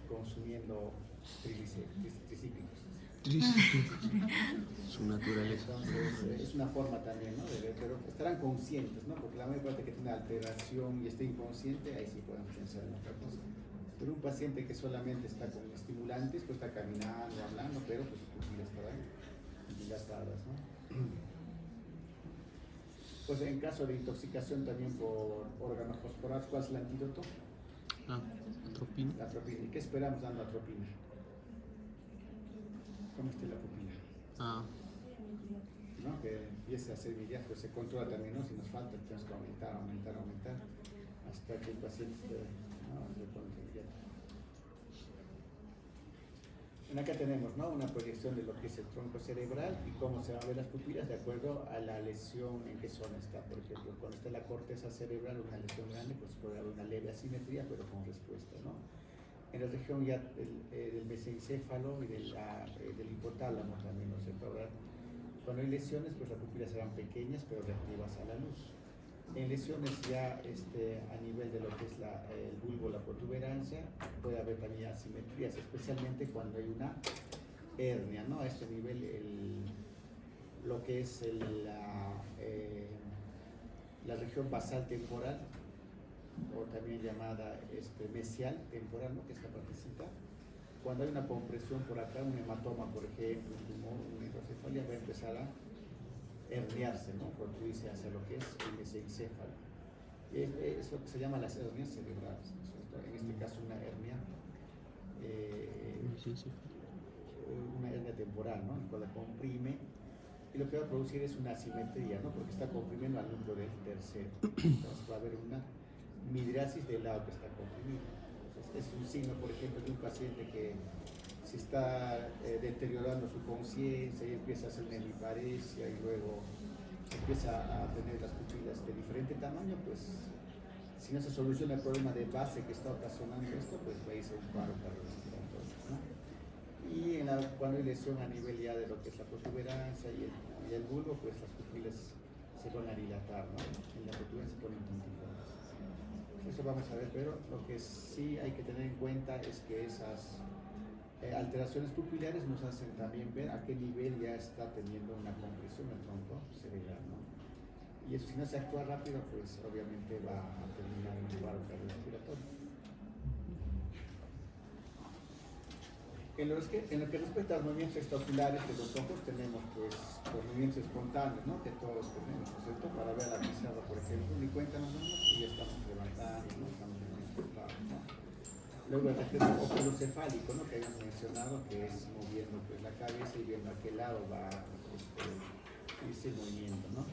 consumiendo tricíclicos. Su naturaleza. Entonces, es una forma también, ¿no? De ver, pero estarán conscientes, ¿no? Porque la mayor parte que tiene alteración y esté inconsciente, ahí sí podemos pensar en otra cosa. Pero un paciente que solamente está con estimulantes, pues está caminando, hablando, pero pues sus pupilas estarán dilatadas, ¿no? Pues en caso de intoxicación también por órganos fosforados, ¿cuál es el antídoto? Atropina. La atropina. ¿Y qué esperamos dando atropina? ¿Cómo esté la pupila? ¿No? Que empiece a hacer midriasis, pues se controla también, ¿no? Si nos falta, tenemos que aumentar, hasta que el paciente esté, ¿no? Se pone midriasis. Acá tenemos, ¿no? Una proyección de lo que es el tronco cerebral y cómo se van a ver las pupilas de acuerdo a la lesión en qué zona está. Por ejemplo, cuando está la corteza cerebral, una lesión grande, pues puede haber una leve asimetría, pero con respuesta, ¿no? En la región ya del mesencéfalo y del hipotálamo también, no sé, va Cuando hay lesiones, pues las pupilas serán pequeñas pero reactivas a la luz. En lesiones ya a nivel de lo que es el bulbo, la protuberancia, puede haber también asimetrías, especialmente cuando hay una hernia, ¿no? A este nivel, lo que es la región basal temporal, o también llamada mesial temporal, ¿no? Que es esta partecita. Cuando hay una compresión por acá, un hematoma, por ejemplo, un tumor, una hidrocefalia, va a empezar a herniarse, ¿no? Protruirse hacia lo que es el mesencéfalo. Es lo que se llama las hernias cerebrales, ¿no? En este caso una hernia temporal, ¿no? El cual la comprime, y lo que va a producir es una asimetría, ¿no? Porque está comprimiendo al núcleo del tercero. Entonces va a haber una midriasis del lado que está comprimido. Entonces, es un signo, por ejemplo, de un paciente que se está deteriorando su conciencia y empieza a hacer una hemiparesia y luego empieza a tener las pupilas de diferente tamaño, pues si no se soluciona el problema de base que está ocasionando esto, pues puede ser un paro cardiorrespiratorio, ¿no? Y cuando hay lesión a nivel ya de lo que es la protuberancia y el bulbo, pues las pupilas se van a dilatar, ¿no? En la protuberancia se ponen puntiformes. Eso vamos a ver, pero lo que sí hay que tener en cuenta es que esas alteraciones pupilares nos hacen también ver a qué nivel ya está teniendo una compresión el tronco cerebral, ¿no? Y eso, si no se actúa rápido, pues obviamente va a terminar en un paro cardiorrespiratorio. En lo que respecta a los movimientos extraoculares de los ojos, tenemos pues los movimientos espontáneos, ¿no? Que todos tenemos, ¿no es cierto? Para ver la pizarra, por ejemplo, ni cuenta nos damos y ya estamos levantando, ¿no? Estamos movimientos, ¿no? Luego el reflejo oculocefálico, ¿no? Que habíamos mencionado, que es moviendo pues la cabeza y viendo a qué lado va ese movimiento, ¿no?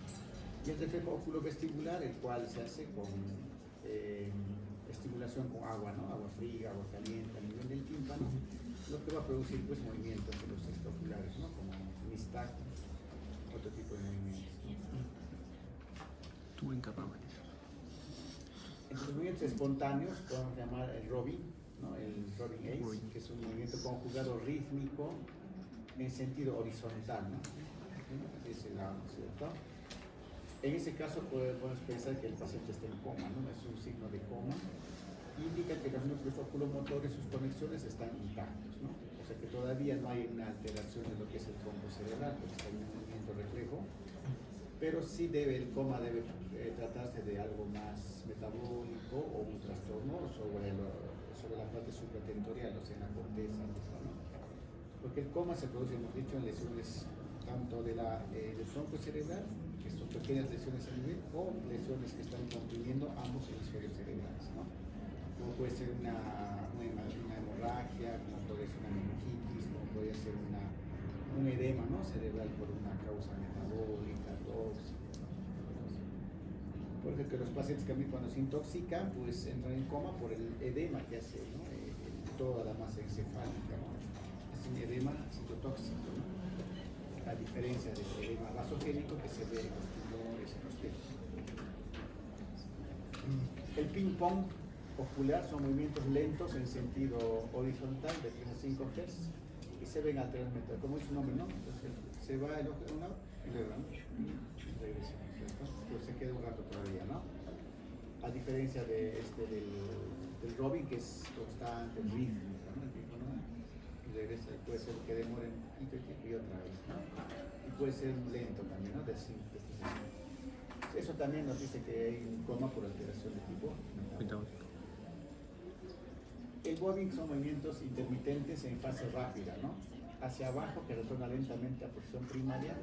Y el reflejo oculovestibular, el cual se hace con estimulación con agua, ¿no? Agua fría, agua caliente a nivel del tímpano, lo que va a producir pues movimientos de los extraoculares, ¿no? Como nistagmos, otro tipo de movimientos. Tú encarnabas. Entre los movimientos espontáneos podemos llamar el Robin, ¿no? El Robin Ace, que es un movimiento conjugado rítmico en sentido horizontal, ¿no? Es el lado, ¿no es cierto? En ese caso podemos pensar que el paciente está en coma, ¿no? Es un signo de coma. Indica que los núcleos oculomotores, sus conexiones están intactos, ¿no? O sea que todavía no hay una alteración de lo que es el tronco cerebral, porque está en un movimiento reflejo, pero sí el coma debe tratarse de algo más metabólico o un trastorno sobre la parte supratentorial, o sea, en la corteza, ¿no? Porque el coma se produce, hemos dicho, en lesiones tanto del tronco cerebral, que son pequeñas lesiones a nivel, o lesiones que están comprimiendo ambos hemisferios cerebrales, ¿no? Como puede ser una hemorragia, como puede ser una meningitis, como puede ser un edema, ¿no? Cerebral por una causa metabólica, tóxica. Por ejemplo, que los pacientes que a mí cuando se intoxican, pues entran en coma por el edema que hace, ¿no? Toda la masa encefálica, ¿no? Es un edema citotóxico, ¿no? A diferencia del edema vasogénico que se ve en los tumores, en los pies. El ping-pong ocular son movimientos lentos en sentido horizontal de 3 a 5 Hz y se ven alternamente, como es su nombre, ¿no? Entonces se va el ojo de un lado y luego, ¿no? Regresa, ¿cierto? Pero se queda un rato todavía, ¿no? A diferencia del Robin, que es constante, rítmico, ¿no? Y regresa, y puede ser que demore y otra vez, ¿no? Y puede ser lento también, ¿no? De 5 Hz. Eso también nos dice que hay un coma por alteración de tipo metabólico. El bobbing son movimientos intermitentes en fase rápida, ¿no? Hacia abajo, que retorna lentamente a posición primaria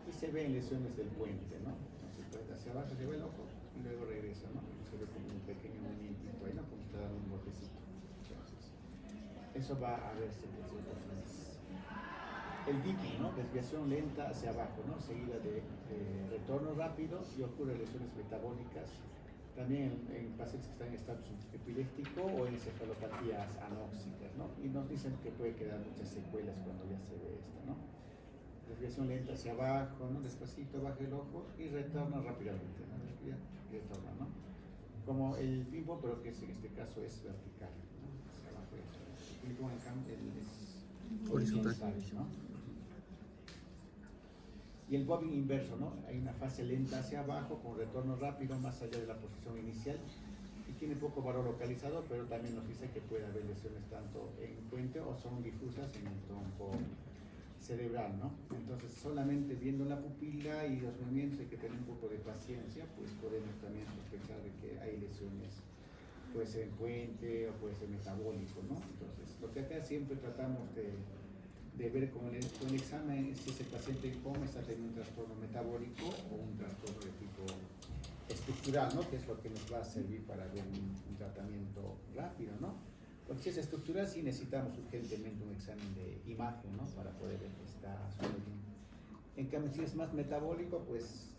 y se ve en lesiones del puente, ¿no? Entonces, pues, hacia abajo se ve el ojo y luego regresa, ¿no? Se ve como un pequeño movimiento ahí, ¿no? Como está dando un botecito. Entonces, eso va a verse en ciertas fases. El dipping, ¿no? Desviación lenta hacia abajo, ¿no? Seguida de retorno rápido y ocurre lesiones metabólicas. También en pacientes que están en estatus epiléptico o en encefalopatías anóxicas, ¿no? Y nos dicen que puede quedar muchas secuelas cuando ya se ve esto, ¿no? Desviación lenta hacia abajo, ¿no? Despacito baja el ojo y retorna rápidamente, ¿no? Respira y retorna, ¿no? Como el ping-pong, pero que en este caso es vertical, ¿no? Hacia abajo y hacia abajo. El ping-pong, en cambio, es horizontal, ¿no? Y el bobbing inverso, ¿no? Hay una fase lenta hacia abajo con retorno rápido más allá de la posición inicial y tiene poco valor localizador, pero también nos dice que puede haber lesiones tanto en puente o son difusas en el tronco cerebral, ¿no? Entonces, solamente viendo la pupila y los movimientos hay que tener un poco de paciencia, pues podemos también sospechar de que hay lesiones, puede ser en puente o puede ser metabólico, ¿no? Entonces, lo que acá siempre tratamos de ver con el examen es si ese paciente en coma está teniendo un trastorno metabólico o un trastorno de tipo estructural, ¿no? Que es lo que nos va a servir para ver un tratamiento rápido, ¿no? Porque si es estructural sí necesitamos urgentemente un examen de imagen, ¿no? Para poder ver que está sucediendo. En cambio, si es más metabólico, pues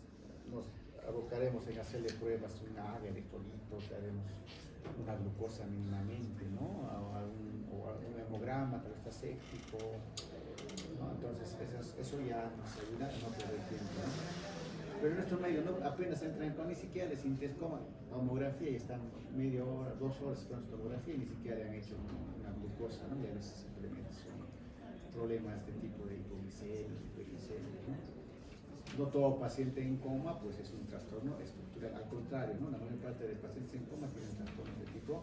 nos abocaremos en hacerle pruebas, una AGA, electrolitos, haremos una glucosa mínimamente, ¿no? O algún hemograma, tal vez está séptico, ¿no? Entonces eso ya nos ayuda a no perder tiempo, ¿no? Pero en nuestro medio, ¿no? Apenas entran con ni siquiera les interesa como tomografía y están media hora, 2 horas con su tomografía y ni siquiera le han hecho una glucosa, ¿no? Y a veces simplemente son problemas de tipo de hipoglicemia, ¿no? No todo paciente en coma pues es un trastorno estructural, al contrario, ¿no? La mayor parte de pacientes en coma tienen trastornos de tipo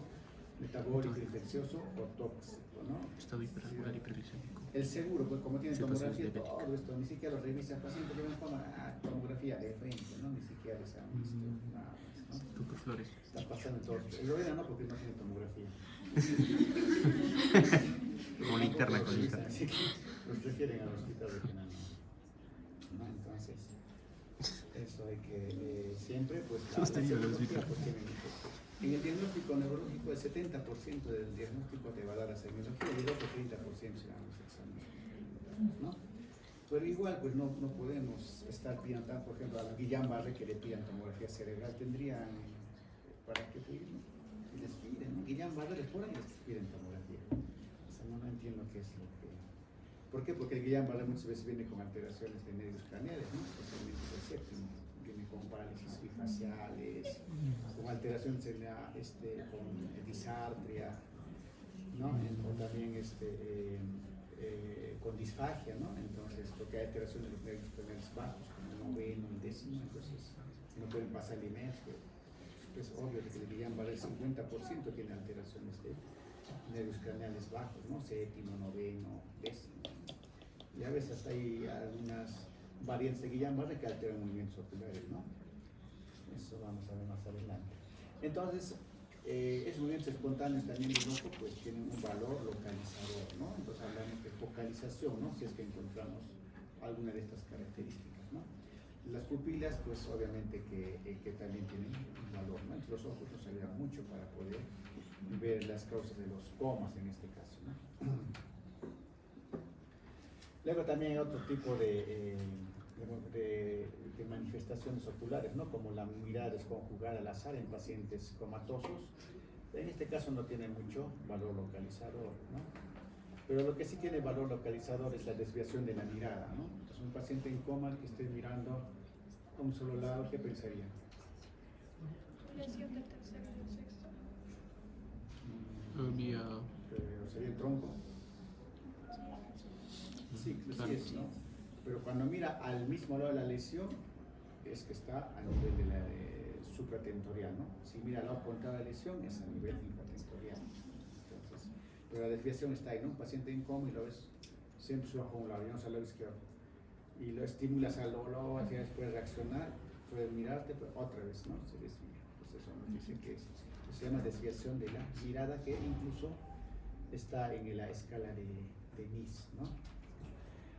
metabólico, infeccioso o tóxico, ¿no? Estado hiperregular, hiperglicémico. El seguro, pues como tiene Sí, pues, tomografía, es diabético. todo esto, ni siquiera lo revisa el paciente que va en coma, tomografía de frente, ¿no? Ni siquiera les han visto nada más, ¿no? Tuco Flores. Está pasando todo. El Lorena no, porque no tiene tomografía. Con linterna, con Revisan, linterna. así que los refieren al hospital regional, ¿no? Entonces, eso hay que siempre, pues, la semiología, pues, tiene en el diagnóstico neurológico, el 70% del diagnóstico te va a dar la semiología y el otro 30% serán los exámenes, ¿no? Pero igual, pues no podemos estar pidiendo tanto, por ejemplo, a la Guillain Barré que le pidan tomografía cerebral, tendrían, ¿para qué pedirlo? Y les piden, ¿no? Guillain Barré les ponen y les piden tomografía. O sea, no entiendo qué es lo que... ¿Por qué? Porque el Guillain Barré muchas veces viene con alteraciones de nervios craneales, ¿no? Especialmente el séptimo, viene con parálisis bifaciales, con alteraciones en la, con disartria, ¿no? O también con disfagia, ¿no? Entonces, porque hay alteraciones de los nervios craneales bajos, como el noveno, el décimo, entonces no pueden pasar el IMED, es obvio que el Guillain Barré el 50% tiene alteraciones de nervios craneales bajos, ¿no? Séptimo, noveno, décimo. Y a veces hay algunas variantes de Guillain Barré que alteran movimientos oculares, ¿no? Eso vamos a ver más adelante. Entonces, esos movimientos espontáneos también del ojo pues tienen un valor localizador, ¿no? Entonces hablamos de focalización, ¿no? Si es que encontramos alguna de estas características, ¿no? Las pupilas, pues obviamente que también tienen un valor, ¿no? Entonces, los ojos nos ayudan mucho para poder ver las causas de los comas en este caso, ¿no? Luego también hay otro tipo de manifestaciones oculares, ¿no? Como la mirada desconjugada al azar en pacientes comatosos. En este caso no tiene mucho valor localizador, ¿no? Pero lo que sí tiene valor localizador es la desviación de la mirada, ¿no? Entonces, un paciente en coma que esté mirando a un solo lado, ¿qué pensaría? Lesión del tercero y del sexto. Vía. ¿Sería el tronco? Sí, Claro. sí es, ¿no? Pero cuando mira al mismo lado de la lesión, es que está a nivel de la supratentorial, ¿no? Si mira al lado contrario de la lesión, es a nivel infratentorial. Entonces, pero la desviación está ahí, ¿no? Un paciente en coma y lo ves siempre sube a un lado, ya no al lado izquierdo. Y lo estimulas al lado, así después reaccionar, puedes mirarte, pero otra vez, ¿no? Se desvía. Entonces, eso nos dice que se llama desviación de la mirada, que incluso está en la escala de MIS, ¿no?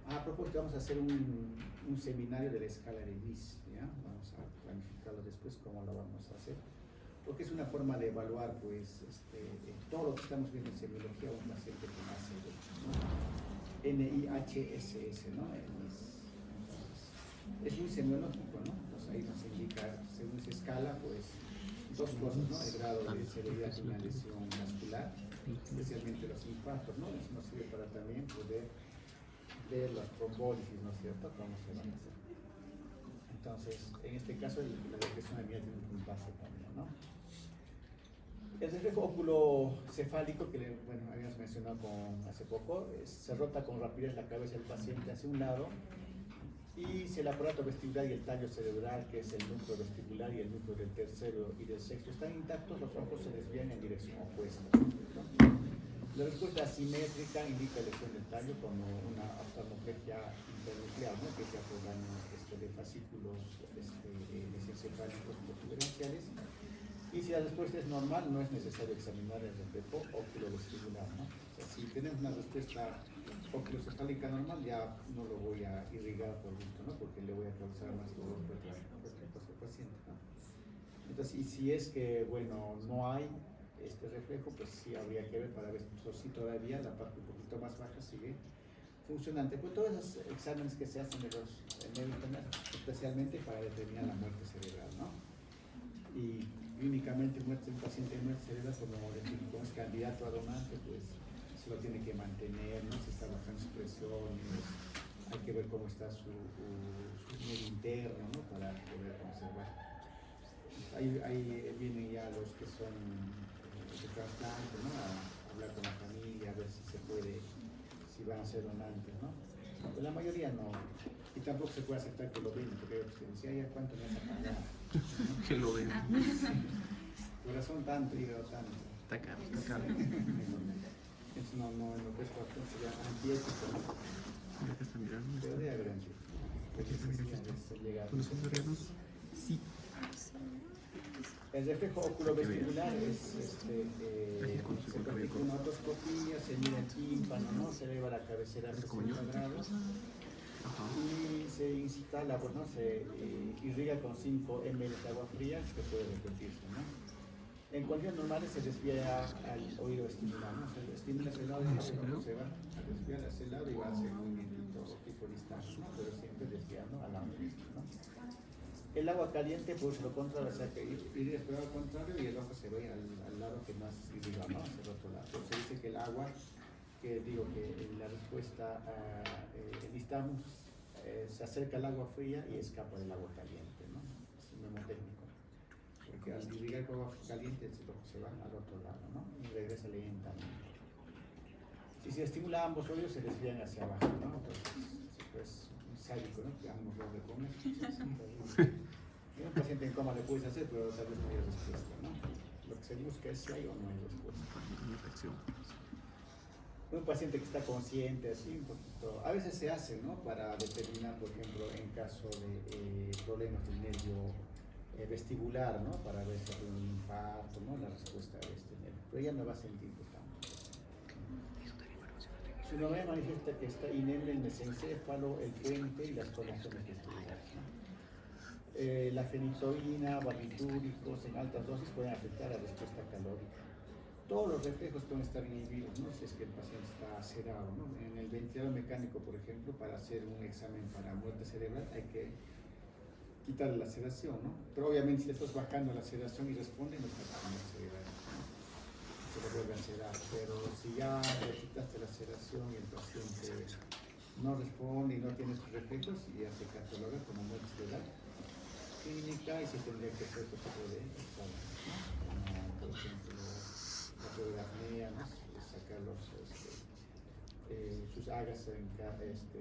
A propósito, vamos a hacer un seminario de la escala de MIS, ¿ya? Vamos a planificarlo después cómo lo vamos a hacer, porque es una forma de evaluar, pues, todo lo que estamos viendo en semiología a un paciente con ACV, ¿no? NIHSS, ¿no? Entonces, es muy semiológico, ¿no? Entonces ahí nos indica, según esa escala, pues, dos cosas, ¿no? El grado de severidad de una lesión vascular, especialmente los infartos, ¿no? Eso nos sirve para también poder ver las trombólisis, ¿no es cierto?, cómo se van a hacer. Entonces, en este caso, la depresión de tiene un puntaje también, ¿no? El reflejo oculocefálico, que bueno, habíamos mencionado hace poco, se rota con rapidez la cabeza del paciente hacia un lado Y si el aparato vestibular y el tallo cerebral, que es el núcleo vestibular y el núcleo del tercero y del sexto, están intactos, los ojos se desvían en dirección opuesta, ¿no? La respuesta asimétrica indica lesión del tallo como una oftalmoplegia internuclear, ¿no? Que sea por daños de fascículos mesencefálicos protuberanciales. Y si la respuesta es normal, no es necesario examinar el reflejo oculovestibular, ¿no? O sea, si tenemos una respuesta oculocefálica normal, ya no lo voy a irrigar por gusto, ¿no? Porque le voy a causar más dolor por el paciente, ¿no? Entonces, y si es que, bueno, no hay este reflejo, pues sí habría que ver para ver si todavía la parte un poquito más baja sigue funcionante. Pues todos esos exámenes que se hacen de los médicos, especialmente para determinar la muerte cerebral, ¿no? Y clínicamente un paciente de muerte cerebral, como es candidato a donante, pues se lo tiene que mantener, ¿no? Si está bajando su presión, hay que ver cómo está su medio interno, ¿no? Para poder conservar. Ahí vienen ya los que son de trasplante, ¿no? A hablar con la familia, a ver si se puede, si van a ser donantes, ¿no? Pero la mayoría no. Y tampoco se puede aceptar que lo den, porque hay otros que dicen, ay, ¿cuánto me vas a pagar? ¿No? Que lo ven. Corazón tanto, hígado tanto. Está caro, está caro. Eso no, en lo que es cuestión sería antiético, ¿no? Mira que está mirando. Pero debe haber antiético. ¿Tú no son coreanos? Sí. El reflejo oculovestibular se practica una otoscopía, se mira el tímpano, ¿no? Se eleva la cabecera a 60 grados y se instala, pues, ¿no? Se irriga con 5 ml de agua fría que puede repetirse, ¿no? En condiciones normales se desvía al oído estimular, ¿no? Se estimula ese lado y se va a desviar hacia el lado y va a hacer movimientos tipo distancia, ¿no? Pero siempre desviando al lado derecho, ¿no? El agua caliente, pues lo contrario, o sea que ir al contrario y el ojo se ve al lado que más irriga, ¿no? Hacia el otro lado. Entonces se dice que el agua, que digo que la respuesta el istmus se acerca al agua fría y escapa del agua caliente, ¿no? Es un mnemotécnico. Porque al irrigar con agua caliente el ojo se va al otro lado, ¿no? Y regresa lentamente. Si se estimula ambos oídos se desvían hacia abajo, ¿no? Entonces, pues sádico, ¿no? Que ambos los recomen. En un paciente en coma le puedes hacer, pero tal vez no hay respuesta, ¿no? Lo que se busca es si hay o no hay respuesta. Un paciente que está consciente, así, un poquito, a veces se hace, ¿no? Para determinar, por ejemplo, en caso de problemas del nervio vestibular, ¿no? Para ver si hay un infarto, ¿no? La respuesta de este nervio. Pero ella no va a sentir que está. Su nombre manifiesta que está inhibe el mesencéfalo, el puente y las conexiones vestibulares, ¿no? La fenitoína, barbitúricos en altas dosis pueden afectar la respuesta calórica. Todos los reflejos pueden estar inhibidos, ¿no? Si es que el paciente está sedado, ¿no? En el ventilador mecánico, por ejemplo, para hacer un examen para muerte cerebral hay que quitarle la sedación, ¿no? Pero obviamente si le estás bajando la sedación y responde, no está para muerte cerebral, ¿no? Se le vuelve a sedar, pero si ya le quitaste la sedación y el paciente no responde y no tiene sus reflejos, ya se cataloga como muerte cerebral clínica y se tendría que hacer otro tipo de examen, ¿no? Como, por ejemplo, la prueba de apnea, ¿no? Sacar sus agas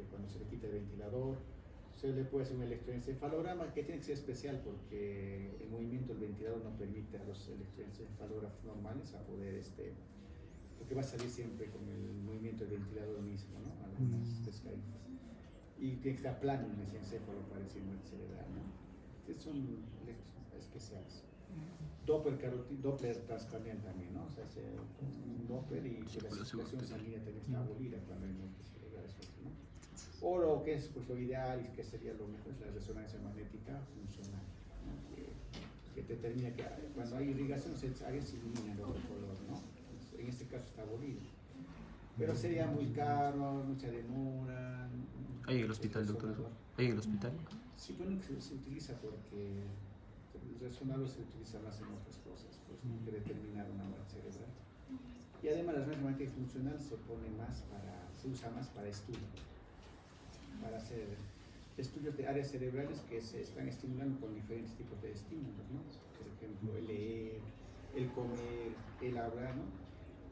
cuando se le quita el ventilador. Se le puede hacer un electroencefalograma que tiene que ser especial porque el movimiento del ventilador no permite a los electroencefalógrafos normales a poder, porque va a salir siempre con el movimiento del ventilador mismo, ¿no? Algunas descargas. Y tiene que estar plano el mesencéfalo para decir muerte cerebral, ¿no? Estos son especiales. Doppler transcranial también, ¿no? O sea, hace un Doppler y que la circulación sanguínea también está abolida cuando hay muerte cerebral, ¿no? O lo que es, pues, lo ideal y que sería lo mejor es la resonancia magnética funcional, ¿no? Que determina que cuando hay irrigación se ilumina el otro color, ¿no? Entonces, en este caso está abolido. Pero sería muy caro, mucha demora. ¿Hay en el hospital, doctor? ¿Hay en el hospital? Sí, bueno, que se utiliza porque el resonador se utiliza más en otras cosas, pues, que determinar una muerte cerebral. Y además la resonancia magnética funcional se usa más para estudio, para hacer estudios de áreas cerebrales que se están estimulando con diferentes tipos de estímulos, ¿no? Por ejemplo, el leer, el comer, el hablar, ¿no?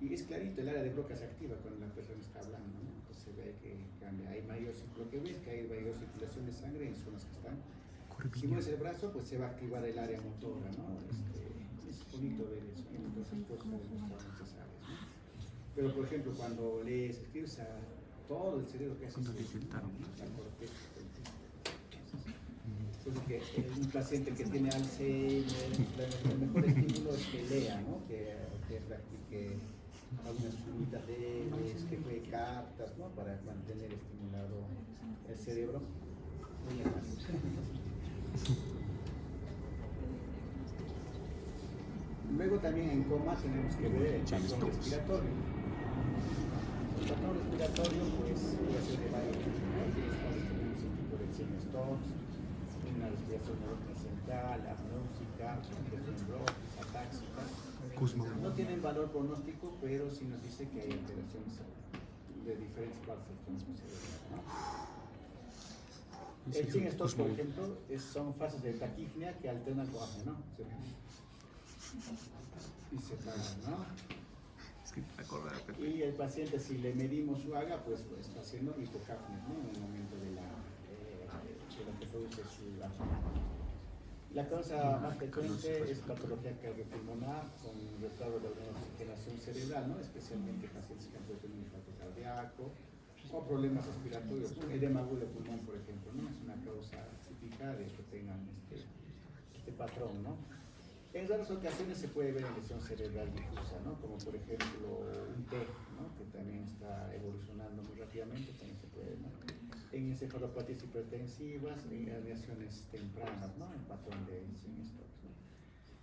Y es clarito, el área de Broca se activa cuando la persona está hablando, ¿no? Entonces se ve que cambia, hay mayor, lo que ves que hay mayor circulación de sangre en zonas que están. Si mueves el brazo, pues se va a activar el área motora, ¿no? Es bonito ver eso, ¿no? Entonces, pues se demostrado muchas áreas, ¿no? Pero, por ejemplo, cuando lees, escribes a todo el cerebro que hace, ¿Cuándo dice el tarot? la corteza. Entonces, que un paciente que tiene Alzheimer, el mejor estímulo es que lea, ¿no? Que practique algunas sumitas leves, que juegue cartas, ¿no? Para mantener estimulado el cerebro. Luego también en coma tenemos que ver el patrón respiratorio. El patrón respiratorio pues puede ser de varios tipos, ¿no? Tenemos el tipo de Cheyne-Stokes, una respiración neurótica central, apneusica, respiración bronquis, atáxica. No tienen valor pronóstico, pero sí nos dice que hay alteraciones de diferentes partes del tronco cerebral, ¿no? El Cheyne-Stokes, por ejemplo, son fases de taquipnea que alternan con apnea, ¿no? Y se paran, ¿no? Es que me acuerdo de la película. Y el paciente, si le medimos su AGA, pues está haciendo hipocapnia, ¿no? En el momento de lo que produce su apnea. La causa más frecuente es patología cardiopulmonar con retardo de la oxigenación cerebral, ¿no? Especialmente pacientes que han tenido un infarto cardíaco o problemas respiratorios, un edema agudo de pulmón, por ejemplo, ¿no? Es una causa típica de que tengan este patrón, ¿no? En raras ocasiones se puede ver en lesión cerebral difusa, ¿no? Como por ejemplo un TEG, ¿no? Que también está evolucionando muy rápidamente, también se puede, ¿no? En encefalopatías hipertensivas, en herniaciones tempranas, ¿no? En patrón de Cheyne-Stokes, ¿no?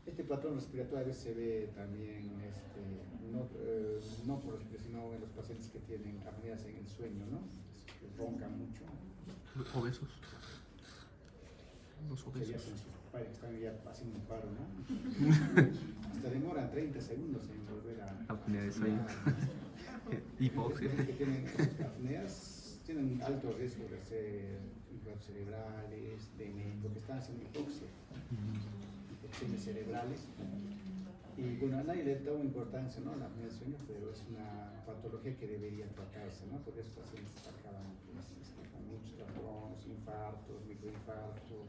Este patrón respiratorio a veces se ve también, no por respiración, sino en los pacientes que tienen apneas en el sueño, ¿no? Que roncan mucho. Obesos. Los Que ya obesos. están ya haciendo un paro, ¿no? Hasta demoran 30 segundos en volver a Apnea de sueño. Hipoxia. Que tienen apneas tienen alto riesgo de hacer infartos cerebrales, porque están haciendo hipoxia, infecciones cerebrales. Y bueno, a nadie le da importancia, ¿no? La apnea del sueño, pero es una patología que debería tratarse, ¿no? Porque esos pacientes acaban con muchos trastornos, infartos, microinfartos,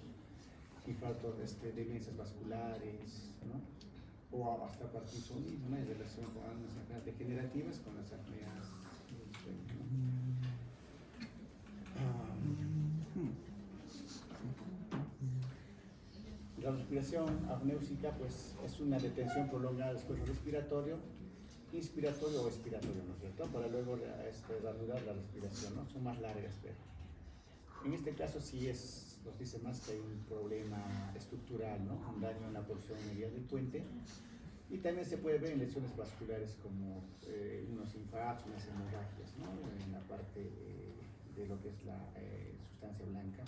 demencias vasculares, ¿no? O hasta parkinsonismo, ¿no? En relación con algunas enfermedades degenerativas con las apneas del sueño, ¿no? La respiración apnéusica pues, es una detención prolongada del esfuerzo respiratorio, inspiratorio o expiratorio, ¿no es cierto? Para luego reanudar la respiración, ¿no? Son más largas, pero en este caso sí nos dice más que hay un problema estructural, ¿no? Un daño en la porción medial del puente. Y también se puede ver en lesiones vasculares como unos infartos, unas hemorragias, ¿no? En la parte de lo que es la sustancia blanca.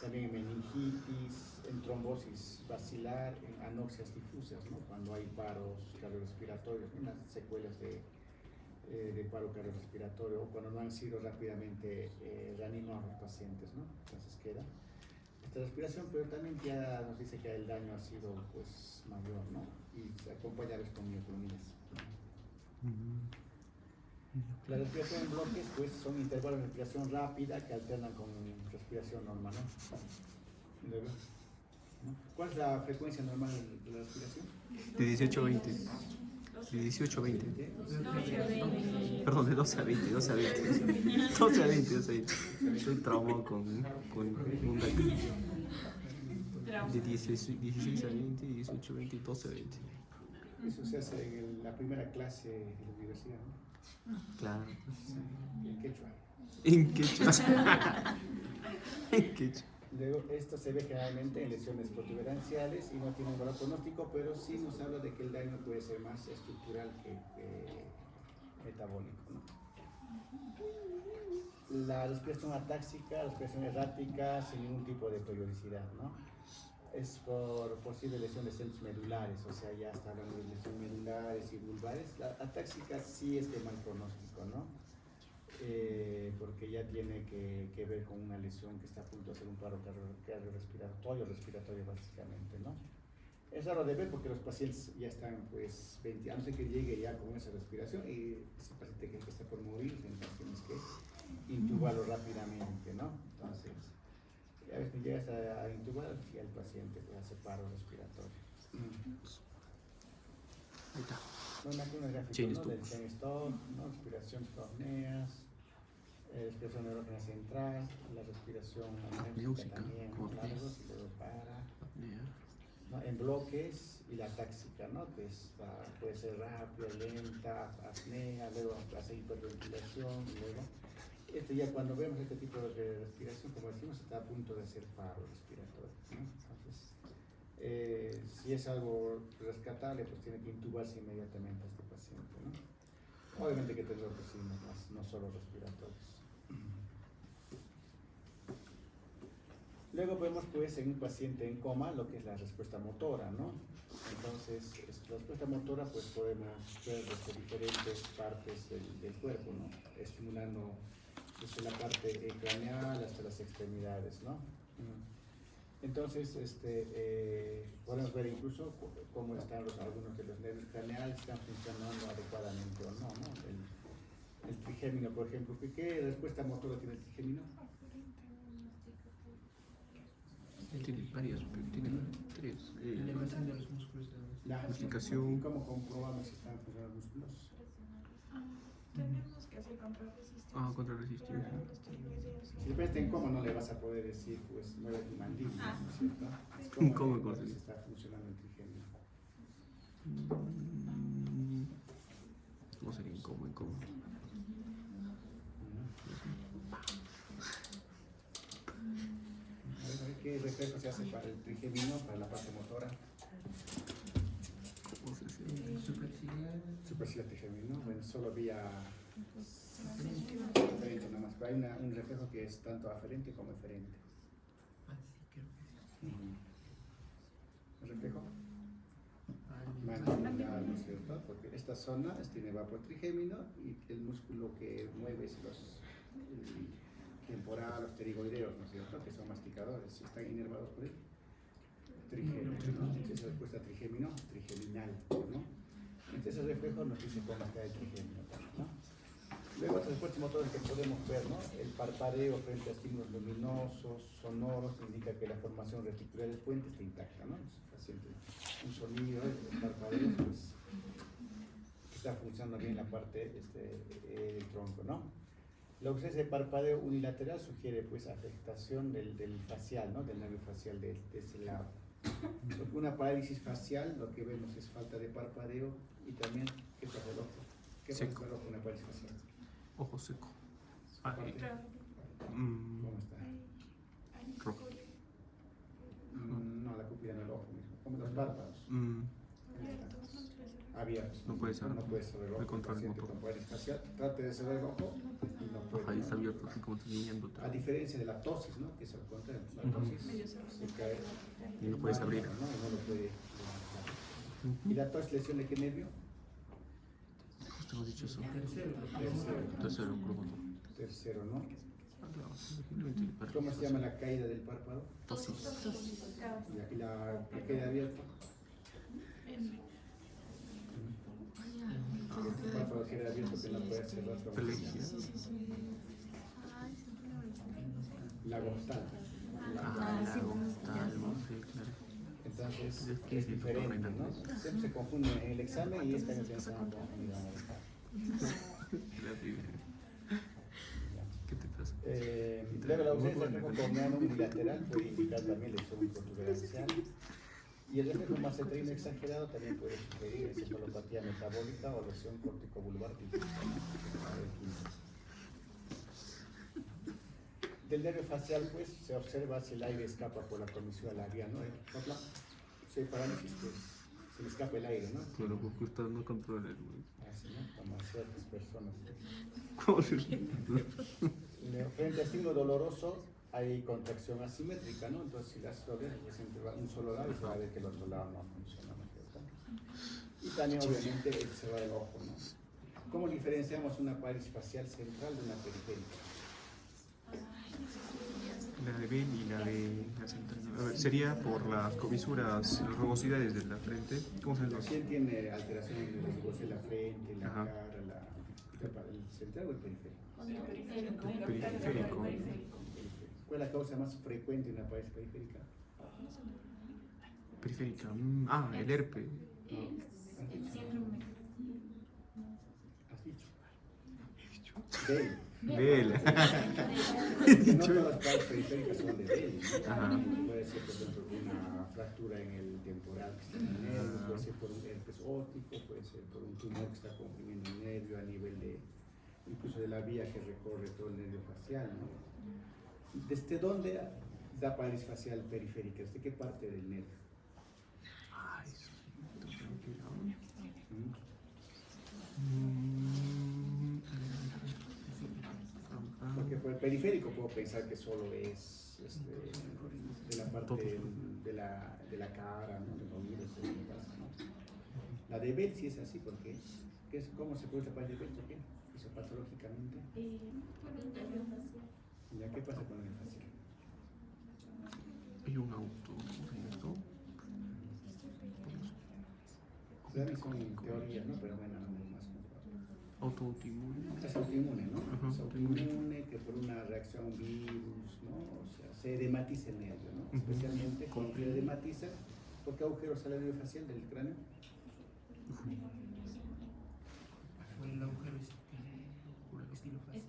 También en meningitis, en trombosis basilar, en anoxias difusas, ¿no? Cuando hay paros cardiorrespiratorios, ¿no? Las secuelas de paro cardiorrespiratorio o cuando no han sido rápidamente reanimados los pacientes, ¿no? Entonces queda esta respiración, pero también ya nos dice que el daño ha sido pues mayor, ¿no? Y se acompaña con miotonías. La respiración en bloques pues son intervalos de respiración rápida que alternan con respiración normal, ¿no? Luego, ¿no? ¿Cuál es la frecuencia normal de la respiración? De 18 a 20. De 18 a 20. Perdón, de 12 a 20, 12 a 20. 12 a 20, 12 a 20. Soy traumado con un dato. De 16 a 20, 18 a 20 y 12 a 20. Eso se hace en la primera clase de la universidad, ¿no? Claro. Sí, en quechua. ¿En quechua? En quechua. Luego, esto se ve generalmente en lesiones protuberanciales y no tiene un valor pronóstico, pero sí nos habla de que el daño puede ser más estructural que metabólico, ¿no? La respiración atáxica, respiración errática, sin ningún tipo de periodicidad, ¿no? Es por posible lesión de centros medulares, o sea, ya está hablando de lesiones medulares y vulvares. La atáxica sí es de mal pronóstico, ¿no? Porque ya tiene que ver con una lesión que está a punto de hacer un paro cardiorrespiratorio básicamente, ¿no? Es raro de ver porque los pacientes ya están, pues, 20, a no ser que llegue ya con esa respiración y ese paciente que está por morir, entonces tienes que intubarlo rápidamente, ¿no? Entonces, a veces llegas a intubar y el paciente pues, hace paro respiratorio. Ahí está. Una gráfica, Chain ¿no? Del stop. chain stop, ¿no? Respiración apneas, respiración neurógena central, la respiración Apneusica, también como largos y luego para. Apnea. ¿No? En bloques y la táxica, ¿no? Que es, puede ser rápida, lenta, apnea, luego hace hiperventilación, y luego ya cuando vemos este tipo de respiración, como decimos, está a punto de hacer paro respiratorio, ¿no? Entonces, si es algo rescatable, pues tiene que intubarse inmediatamente a este paciente, ¿no? Obviamente que tendrá otros signos más, no solo respiratorios. Luego vemos pues en un paciente en coma lo que es la respuesta motora, ¿no? Entonces, la respuesta motora pues podemos ver desde diferentes partes del cuerpo, ¿no? Estimulando desde la parte craneal hasta las extremidades, ¿no? Entonces, podemos ver incluso cómo están algunos de los nervios craneales, están funcionando adecuadamente o no, ¿no? El trigémino, por ejemplo, ¿qué respuesta motora tiene el trigémino? Tiene varias, pero tiene tres. Elevación de los músculos de La masticación. ¿Y cómo comprobamos si están funcionando los músculos? Tenemos que hacer contra resistencia. Contra resistencia. Si el paciente en coma no le vas a poder decir, pues, mueve tu mandíbula, ¿no es cierto? Es ¿Cómo cómo conseguir? está funcionando el trigémino. ¿Cómo sería incómodo? A ver, ¿qué reflejo se hace para el trigémino, para la parte motora? Superciliar trigémino, bueno, solo vía aferente nomás, pero hay un reflejo que es tanto aferente como eferente. ¿El reflejo? Mandibular, ¿no es cierto? Porque esta zona tiene vapotrigémino y el músculo que mueve es el temporal, los pterigoideos, ¿no es cierto? Que son masticadores, si están inervados por el trigémino, ¿no? Entonces respuesta trigémino, trigeminal, ¿no? Entonces el reflejo nos dice cómo está el trigémino, ¿no? Luego otros respuestas motores que podemos ver, ¿no? El parpadeo frente a estímulos luminosos, sonoros, indica que la formación reticular del puente está intacta, ¿no? Paciente, un sonido, el parpadeo, pues, está funcionando bien la parte del tronco, ¿no? La ausencia de parpadeo unilateral sugiere, pues, afectación del facial, ¿no? Del nervio facial de ese lado. Porque una parálisis facial, lo que vemos es falta de parpadeo y también, ¿qué pasa el ojo? ¿Qué pasa el ojo con una parálisis facial? Ojo seco. Parte. ¿Cómo está? Rojo. No, la pupila en el ojo mismo. Como los párpados. Abiertos. No puede ser. No puede cerrar el ojo. Me controla el Paciente motor. con parálisis facial, trate de cerrar el ojo y no puede. Ahí está ¿no? abierto, así como está viniendo. A diferencia de la tosis, ¿no? Que es al contrario. La tosis se cae. Y no puedes abrir. ¿no? Y no lo puede levantar. ¿Y la tosis lesión de qué nervio? Justo hemos dicho eso. Tercero, Tercero. ¿no? Simplemente ¿Cómo se llama la caída del párpado? Tosis. Y la caída abierta. El párpado queda abierto que no puede cerrar. Plegia. La gostal. La oftalmo, sí, claro. Entonces ¿Qué es es diferente, doctor ¿no? Reinaldo? Siempre se confunde en el examen y esta vez se van a confundir. La primera. ¿Qué te pasa? Luego la ausencia del reflejo corneano unilateral puede indicar también lesión protuberancial. Y el reflejo macetrino exagerado también puede sugerir encefalopatía metabólica o lesión corticobulbar típica. Del nervio facial, pues, se observa si el aire escapa por la comisión labial, ¿no? Si hay parálisis, pues, se le escapa el aire, ¿no? Claro, porque usted no controla el Así, ¿no? Como a ciertas personas. ¿Cómo? Frente a estímulo doloroso hay contracción asimétrica, ¿no? Entonces, si las flores presente un solo lado, se va a ver que el otro lado no funciona, ¿no? Y también, obviamente, el cerrar el ojo, ¿no? ¿Cómo diferenciamos una parálisis facial central de una periférica? La de Bell y la de la central. A ver, sería por las comisuras, las rugosidades de la frente. ¿Cómo se llama? ¿Quién tiene alteraciones de la rugosidad de la frente, la Ajá. cara, el central o el periférico? Periférico. ¿Cuál es la causa más frecuente en una pared periférica? Periférica. El herpes. ¿Has dicho? Bell. Bell. Porque no todas las paredes periféricas son de Bell, ¿no? Ajá. Puede ser, por ejemplo, una fractura en el temporal que está en el nervio, puede ser por un herpes óptico, puede ser por un tumor que está comprimiendo el nervio a nivel de, incluso de la vía que recorre todo el nervio facial, ¿no? ¿Desde dónde da parálisis facial periférica? ¿Desde qué parte del nervio? Ay, Porque por el periférico puedo pensar que solo es de la parte de la cara, ¿no? De los oídos, ¿no? La de Bell sí es así, porque ¿cómo se produce la parálisis de Bell? ¿Por qué? Fisiopatológicamente. ¿Ya qué pasa con el facial? Hay un auto. ¿Esto? Claro, son teorías, ¿no? Pero bueno, no es más comprobado. Autoinmune. Es autoinmune, ¿no? Ajá, Es autoinmune que por una reacción a un virus, ¿no? O sea, se edematiza el nervio, ¿no? Ujú. Especialmente cuando se edematiza, ¿por qué agujero sale el nervio facial del cráneo? Por el agujero estilo facial.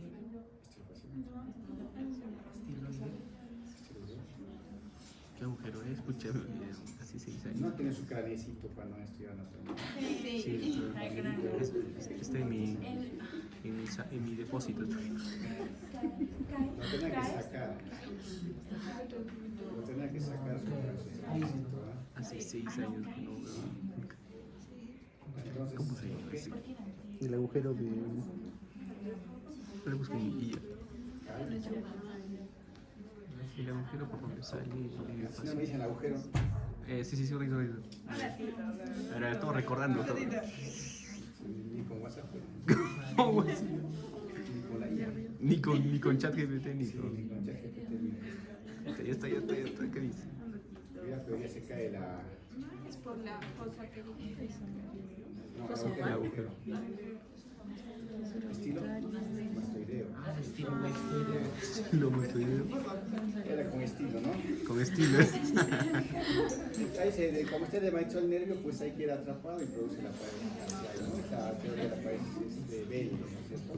¿Qué agujero es? Escuché, me olvidé. Hace 6 años. No tiene su craneecito cuando estudiaban astronomía. Sí, está en mi depósito. Lo tenía que sacar. Lo tenía que sacar su craneecito, ¿ah? Hace 6 años que no veo. Entonces, ¿Cómo se llama ¿qué? ese? El agujero de. Lo busco en mi guía. El agujero por donde sale el nervio Si no me dicen facial. agujero, Sí, ahorita. Ahora estamos recordando todo. ni con WhatsApp, ¿Cómo es? ni con la IA. Ni con ChatGPT, ni Sí, con. ni con ChatGPT, ni- Ya está. ¿Qué dice? Pero ya se cae la. Es por la cosa que dije. No, el agujero. Estilo mastoideo. Lo mastoideo. Era con estilo, ¿no? Con estilo. Ahí como usted dematizó el nervio, pues ahí queda atrapado y produce la parálisis facial, ¿no? Esta teoría de la parálisis de Bell, ¿no es cierto?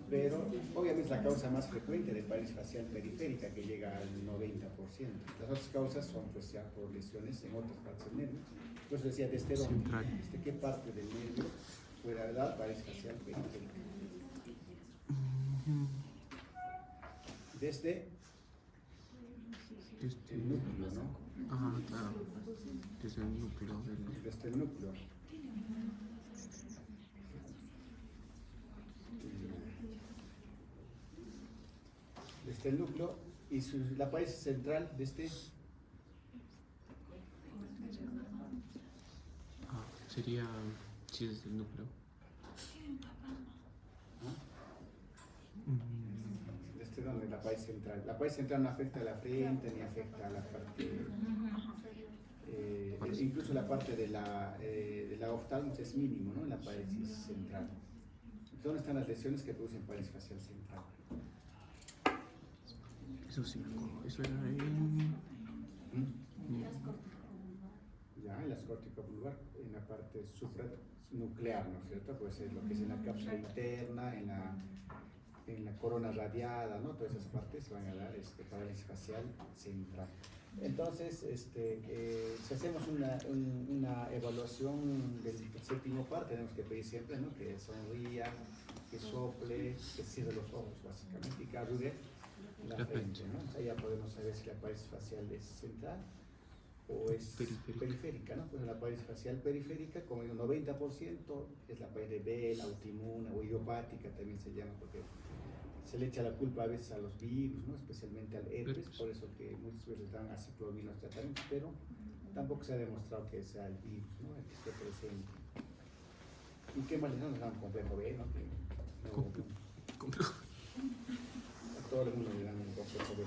Pero obviamente es la causa más frecuente de parálisis facial periférica, que llega al 90%. Las otras causas son pues ya por lesiones en otras partes del nervio. Por eso decía, ¿desde dónde? Central. ¿Desde qué parte del nervio puede dar parálisis facial periférica? Desde el núcleo, ¿no? Ajá, claro. Desde el núcleo del. Desde el núcleo. Desde el núcleo y la pared central desde Sería. Sí, desde el núcleo. desde donde la pared central. La pared central no afecta a la frente ni afecta a la parte. Incluso la parte de la oftalmos es mínimo, ¿no? En la parálisis central. ¿Dónde están las lesiones que producen parálisis facial central? Eso sí me acuerdo. Eso era en. Ya, en la escótica vulvar, en la parte supranuclear, ¿no es cierto? Pues es lo que es en la cápsula interna, en la corona radiada, ¿no? Todas esas partes van a dar parálisis facial central. Entonces, si hacemos una evaluación del séptimo par, tenemos que pedir siempre, ¿no? Que sonría, que sople, que cierre los ojos, básicamente, y que arrugue la frente, ¿no? O sea, ya podemos saber si la parálisis facial es central o es periférica, ¿no? Pues la parálisis facial periférica, como el 90% es la parálisis de Bell, autoinmune o idiopática también se llama, porque se le echa la culpa a veces a los virus, ¿no? Especialmente al herpes, por eso que muchas veces dan aciclovir los tratamientos, pero tampoco se ha demostrado que sea el virus, ¿no? El que esté presente. ¿Y qué más nos dan complejo B, ¿no? A todo el mundo le dan un complejo B.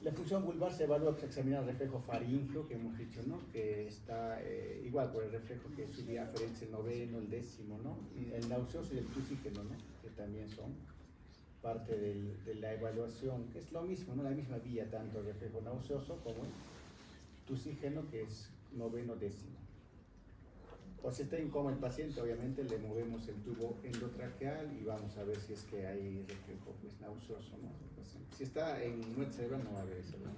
La función vulvar se evalúa pues, examinando el reflejo faríngeo que hemos dicho, ¿no? Que está igual por el reflejo que subía aferente el noveno, el décimo, ¿no? Y el nauseoso y el tusígeno, ¿no? Que también son parte de la evaluación, que es lo mismo, ¿no? La misma vía, tanto el reflejo nauseoso como el tusígeno, que es noveno, décimo. O si está en coma el paciente, obviamente le movemos el tubo endotraqueal y vamos a ver si es que hay reflejo pues, nauseoso, ¿no? Si está en muerte cerebral no va a haber ese reflejo.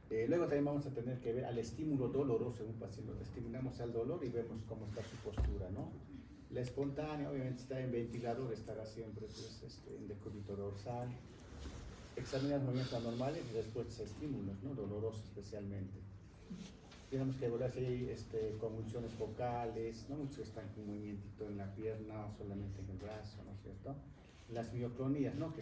Luego también vamos a tener que ver al estímulo doloroso en un paciente. Lo estimulamos al dolor y vemos cómo está su postura, ¿no? La espontánea, obviamente, está en ventilador, estará siempre pues, en decúbito dorsal. Examinar movimientos anormales y respuestas a estímulos, ¿no? Dolorosos especialmente. Tenemos que evaluar si hay convulsiones focales, ¿no? Muchos están con movimiento en la pierna o solamente en el brazo, ¿no es cierto? Las mioclonías, ¿no?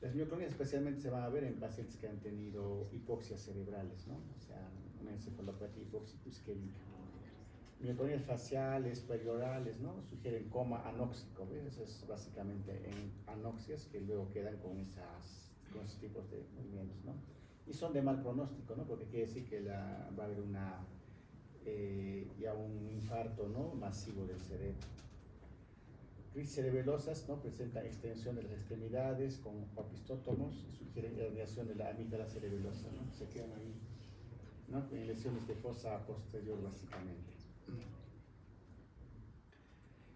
Las mioclonías especialmente se van a ver en pacientes que han tenido hipoxias cerebrales, ¿no? O sea, una encefalopatía hipóxica isquémica. Miotonías faciales, periorales, ¿no? Sugieren coma anóxico, ¿ves? Eso es básicamente en anoxias que luego quedan con esos tipos de movimientos, ¿no? Y son de mal pronóstico, ¿no? Porque quiere decir que va a haber ya un infarto, ¿no? Masivo del cerebro. Crisis cerebelosas, ¿no? Presentan extensión de las extremidades con opistótomos y sugieren herniación de la amígdala cerebelosa, ¿no? Se quedan ahí, ¿no? Con lesiones de fosa posterior, básicamente.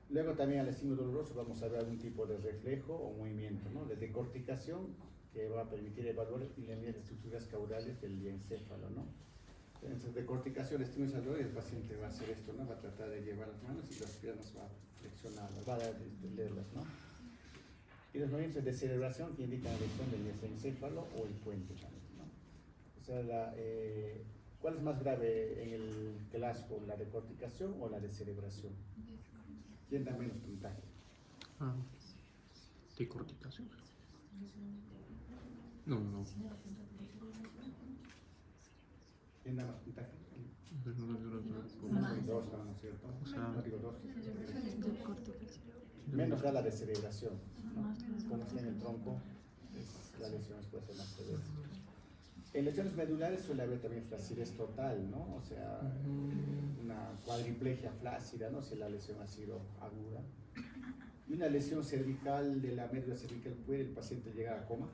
Luego también al estímulo doloroso vamos a ver algún tipo de reflejo o movimiento, ¿no? De decorticación que va a permitir evaluar y linear las estructuras caudales del encéfalo, ¿no? Entonces, decorticación, estímulo doloroso, el paciente va a hacer esto, ¿no? Va a tratar de llevar las manos y las piernas va a flexionarlas, va a leerlas, ¿no? Y los movimientos de celebración que indican la lesión del encéfalo o el puente también, ¿no? O sea, ¿cuál es más grave en el clásico, la decorticación o la descerebración? ¿Quién da menos puntaje? Decorticación. No. ¿Quién da más puntaje? O Dos, ¿no es cierto? O sea, no digo dos. Menos da la descerebración, ¿no? Como está en el tronco, las lesiones pueden ser más severas. En lesiones medulares suele haber también flacidez total, ¿no? O sea, una cuadriplegia flácida, ¿no? Si la lesión ha sido aguda. Y una lesión cervical de la médula cervical, ¿puede el paciente llegar a coma?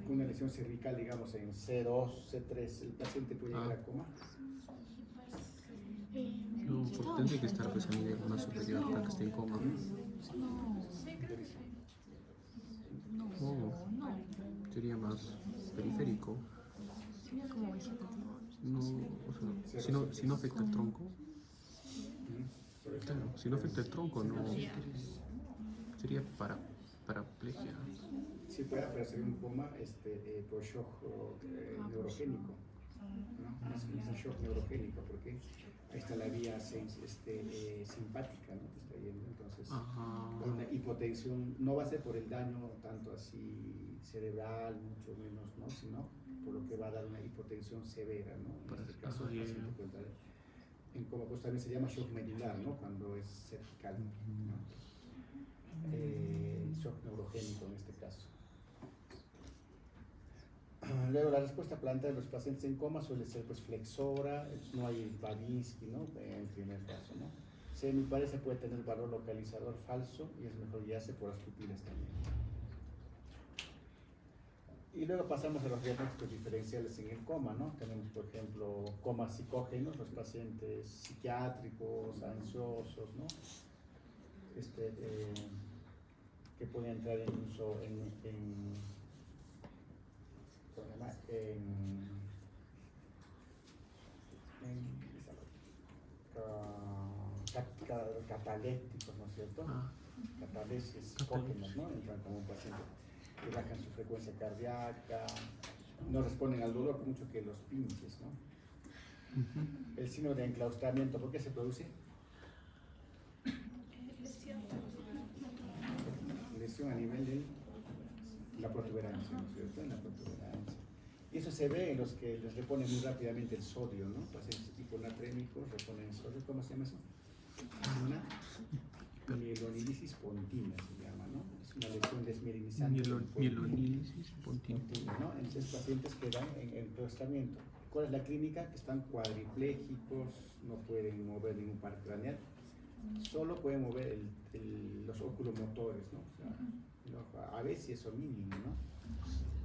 Una lesión cervical, digamos, en C2, C3, ¿el paciente puede llegar a coma? No, porque tendría que estar pues a nivel más superior para que esté en coma. Sería más periférico. No, o sea, si no afecta el tronco. Claro, si no afecta el tronco, no. Sería paraplegia. Sí puede aparecer un coma por shock neurogénico, ¿no? Es un shock neurogénico porque ahí está la vía simpática, ¿no? Que está yendo, entonces por una hipotensión, no va a ser por el daño tanto así cerebral, mucho menos, ¿no? Sino por lo que va a dar una hipotensión severa, ¿no? En este caso, el paciente puede entrar en coma, pues también se llama shock medular, ¿no? Cuando es cervical, ¿no? Shock neurogénico en este caso. Luego la respuesta plantea de los pacientes en coma suele ser pues flexora, no hay Babinski, ¿no? En el primer caso, ¿no? Se me parece puede tener valor localizador falso y es mejor guiarse por las pupilas también. Y luego pasamos a los diagnósticos diferenciales en el coma, ¿no? Tenemos, por ejemplo, comas psicógenos, los pacientes psiquiátricos, ansiosos, ¿no? Que pueden entrar en uso catalépticos, ¿no es cierto? Catalesis psicógenos, ¿no? Entran como un paciente que bajan su frecuencia cardíaca, no responden al dolor por mucho que los pinches, ¿no? El síndrome de enclaustramiento, ¿por qué se produce? Lesión a nivel de la protuberancia, ¿no es cierto? En la protuberancia. Y eso se ve en los que les reponen muy rápidamente el sodio, ¿no? Pacientes hipernatrémicos reponen sodio, ¿cómo se llama eso? Una mielonilisis pontina se llama, ¿no? Es una lesión desmielinizante. Mielonilisis pontina. ¿No? Entonces pacientes quedan en enclaustramiento. ¿Cuál es la clínica? Que están cuadriplégicos, no pueden mover ningún par craneal, solo pueden mover los oculomotores, ¿no? O sea, a veces eso mínimo, ¿no?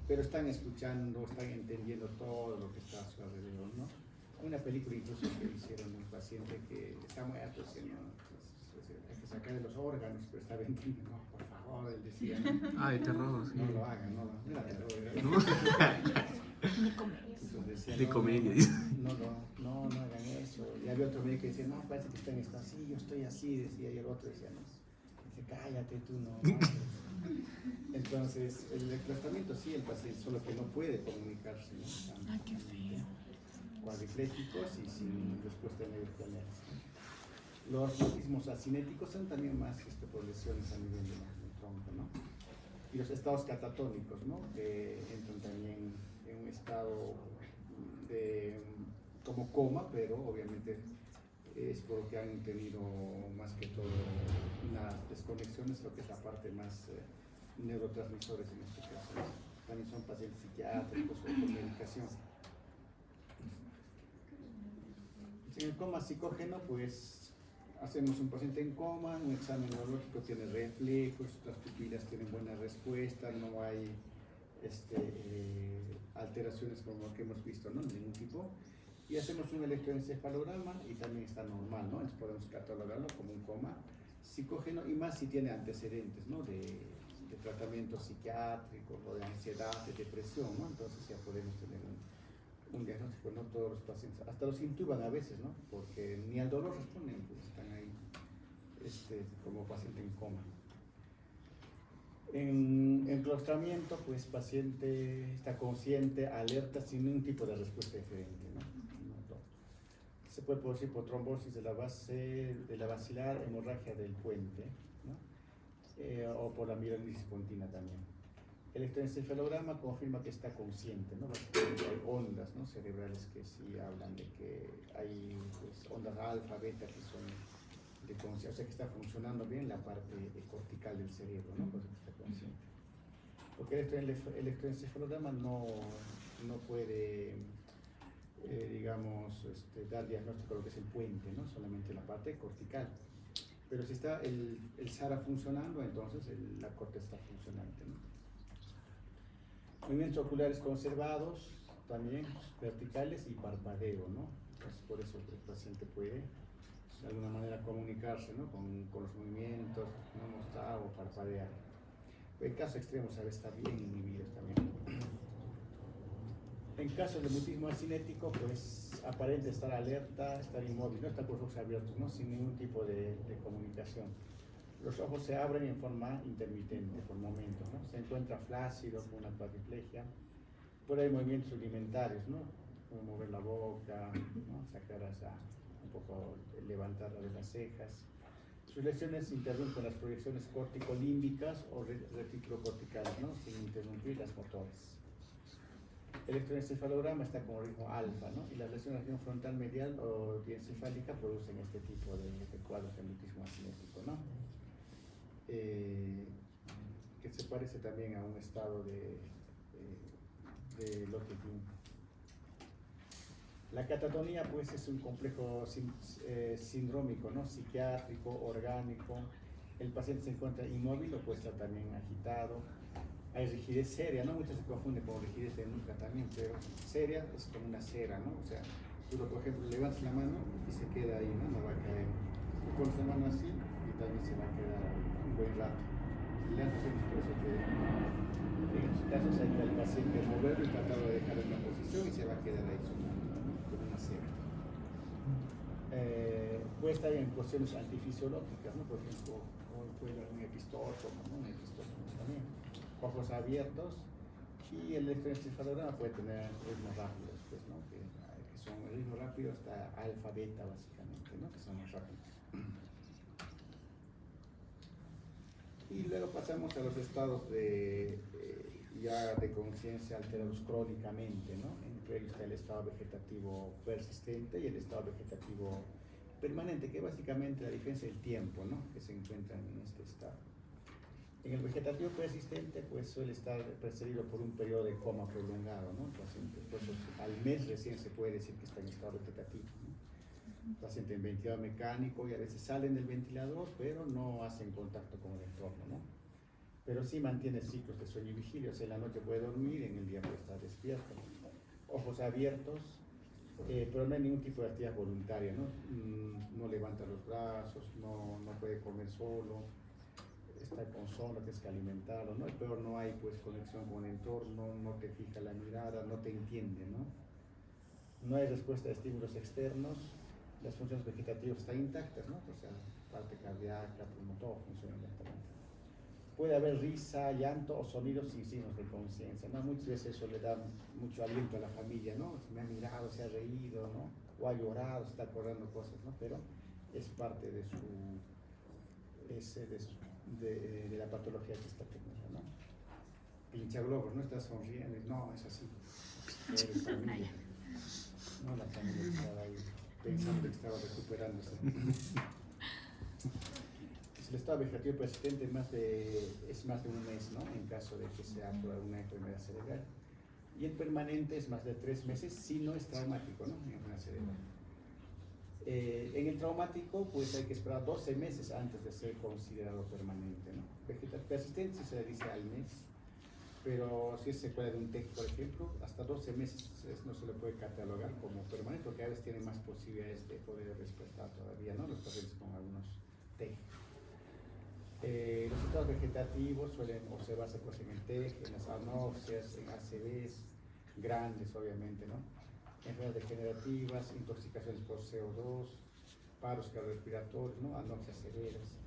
Pero están escuchando, están entendiendo todo lo que está a su alrededor, ¿no? Hay una película incluso que hicieron de un paciente que está muerto, hay que sacarle los órganos, pero está vendiendo, no, por favor, él decía, ¿no? Ah, de terror, sí. No lo hagan, no era terror, era ¿No? De comedia. Entonces decía, De comedia, dice. no hagan eso. Y había otro médico que decía, no, parece que está en esto así, yo estoy así, decía, y el otro decía, no, dice, cállate tú, no. Entonces, el tratamiento sí, el paciente, solo que no puede comunicarse, ¿no? Ay, qué feo. Cuadriplégicos y sin respuesta de nervios craneales. Los mutismos acinéticos son también más por lesiones a nivel del tronco, ¿no? Y los estados catatónicos, ¿no? Que entran también en un estado como coma, pero obviamente es porque han tenido más que todo unas desconexiones, lo que es la parte más neurotransmisores en este caso, ¿no? También son pacientes psiquiátricos o con medicación. En el coma psicógeno, pues hacemos un paciente en coma, un examen neurológico tiene reflejos, las pupilas tienen buena respuesta, no hay alteraciones como lo que hemos visto, ¿no? De ningún tipo. Y hacemos un electroencefalograma y también está normal, ¿no? Entonces podemos catalogarlo como un coma psicógeno y más si tiene antecedentes, ¿no? De tratamiento psiquiátrico o de ansiedad, de depresión, ¿no? Entonces ya podemos tener un diagnóstico. No todos los pacientes, hasta los intuban a veces, ¿no? Porque ni al dolor responden, pues están ahí como paciente en coma. En enclaustramiento, pues paciente está consciente, alerta, sin ningún tipo de respuesta diferente, ¿no? Se puede producir por trombosis de la base de la basilar, hemorragia del puente, ¿no? O por la mielonitis pontina también. El electroencefalograma confirma que está consciente, ¿no? Básicamente hay ondas, ¿no? Cerebrales que sí hablan de que hay pues, ondas alfa, beta que son de conciencia, o sea que está funcionando bien la parte cortical del cerebro, ¿no? Por eso está consciente. Porque el electroencefalograma no puede, digamos, dar diagnóstico de lo que es el puente, ¿no? Solamente la parte cortical. Pero si está el SARA funcionando, entonces la corte está funcionante, ¿no? Movimientos oculares conservados, también verticales y parpadeo, ¿no? Entonces, por eso el paciente puede de alguna manera comunicarse, ¿no? con los movimientos, no mostrar o parpadear. En caso extremo, a veces está bien inhibidos también. En caso de mutismo acinético, pues aparente estar alerta, estar inmóvil, no estar con los ojos abiertos, ¿no? Sin ningún tipo de comunicación. Los ojos se abren en forma intermitente por momentos, ¿no? Se encuentra flácido con una cuadriplegia. Pero hay movimientos rudimentarios, ¿no? Como mover la boca, ¿no? Sacar un poco, levantar las cejas. Sus lesiones interrumpen las proyecciones corticolímbicas o retículocorticales, ¿no? Sin interrumpir las motores. El electroencefalograma está como ritmo alfa, ¿no? Y las lesiones de región frontal medial o diencefálica producen este tipo de cuadros de mutismo acinético, ¿no? Que se parece también a un estado de Lockheed. La catatonía, pues, es un complejo sindrómico, ¿no? Psiquiátrico, orgánico. El paciente se encuentra inmóvil o puede estar también agitado. Hay rigidez seria, ¿no? Muchos se confunden con rigidez de nuca también, pero seria es como una cera, ¿no? O sea, tú, por ejemplo, levantas la mano y se queda ahí, ¿no? No va a caer. Tú pones la mano así y también se va a quedar un buen rato. Le haces por eso que en estos casos hay que al paciente moverlo y tratar de dejar en una posición y se va a quedar ahí sonando, ¿no? Con una cera. Puede estar en cuestiones antifisiológicas, ¿no? Por ejemplo, puede haber un epistótomo, ¿no? Un epistótomo también. Ojos abiertos, y el electroencefalograma puede tener ritmos rápidos, pues, ¿no? Que son el ritmo rápido hasta alfa, beta, básicamente, ¿no? Que son más rápidos. Y luego pasamos a los estados ya de conciencia alterados crónicamente, ¿no? Entre ellos está el estado vegetativo persistente y el estado vegetativo permanente, que básicamente la diferencia del tiempo, ¿no? Que se encuentran en este estado. En el vegetativo persistente, pues suele estar precedido por un periodo de coma prolongado, ¿no? El paciente, pues, al mes recién se puede decir que está en estado vegetativo, ¿no? El paciente en ventilador mecánico y a veces salen del ventilador, pero no hacen contacto con el entorno, ¿no? Pero sí mantiene ciclos de sueño y vigilia, o sea, en la noche puede dormir, en el día puede estar despierto, ojos abiertos, pero no hay ningún tipo de actividad voluntaria, ¿no? No levanta los brazos, no puede comer solo, está con sono, tienes que alimentarlo, ¿no? Pero no hay pues conexión con el entorno, no te fija la mirada, no te entiende, ¿no? No hay respuesta a estímulos externos, las funciones vegetativas están intactas, ¿no? O sea, parte cardíaca, pulmón, todo funciona intactamente. Puede haber risa, llanto o sonidos sin signos de conciencia, ¿no? Muchas veces eso le da mucho aliento a la familia, ¿no? Se me ha mirado, se ha reído, ¿no? O ha llorado, se está acordando cosas, ¿no? Pero es parte de de la patología que está teniendo, ¿no? Pincha globos, ¿no? Está sonriendo, no, es así. Familia, ¿no? La familia estaba ahí pensando que estaba recuperándose. El estado vegetativo persistente es más de un mes, ¿no? En caso de que sea por alguna enfermedad cerebral. Y el permanente es más de 3 meses si no es traumático, ¿no? En enfermedad cerebral. En el traumático, pues hay que esperar 12 meses antes de ser considerado permanente, ¿no? Persistente se le dice al mes, pero si es secuela de un TEC, por ejemplo, hasta 12 meses no se le puede catalogar como permanente, porque a veces tiene más posibilidades de poder despertar todavía, ¿no? Los pacientes con algunos TEC. Los estados vegetativos suelen observarse pues, en el TEC, en las anoxias, en ACVs, grandes obviamente, ¿no? Enfermedades degenerativas, intoxicaciones por CO2, paros cardiorrespiratorios, ¿no? Anoxias severas.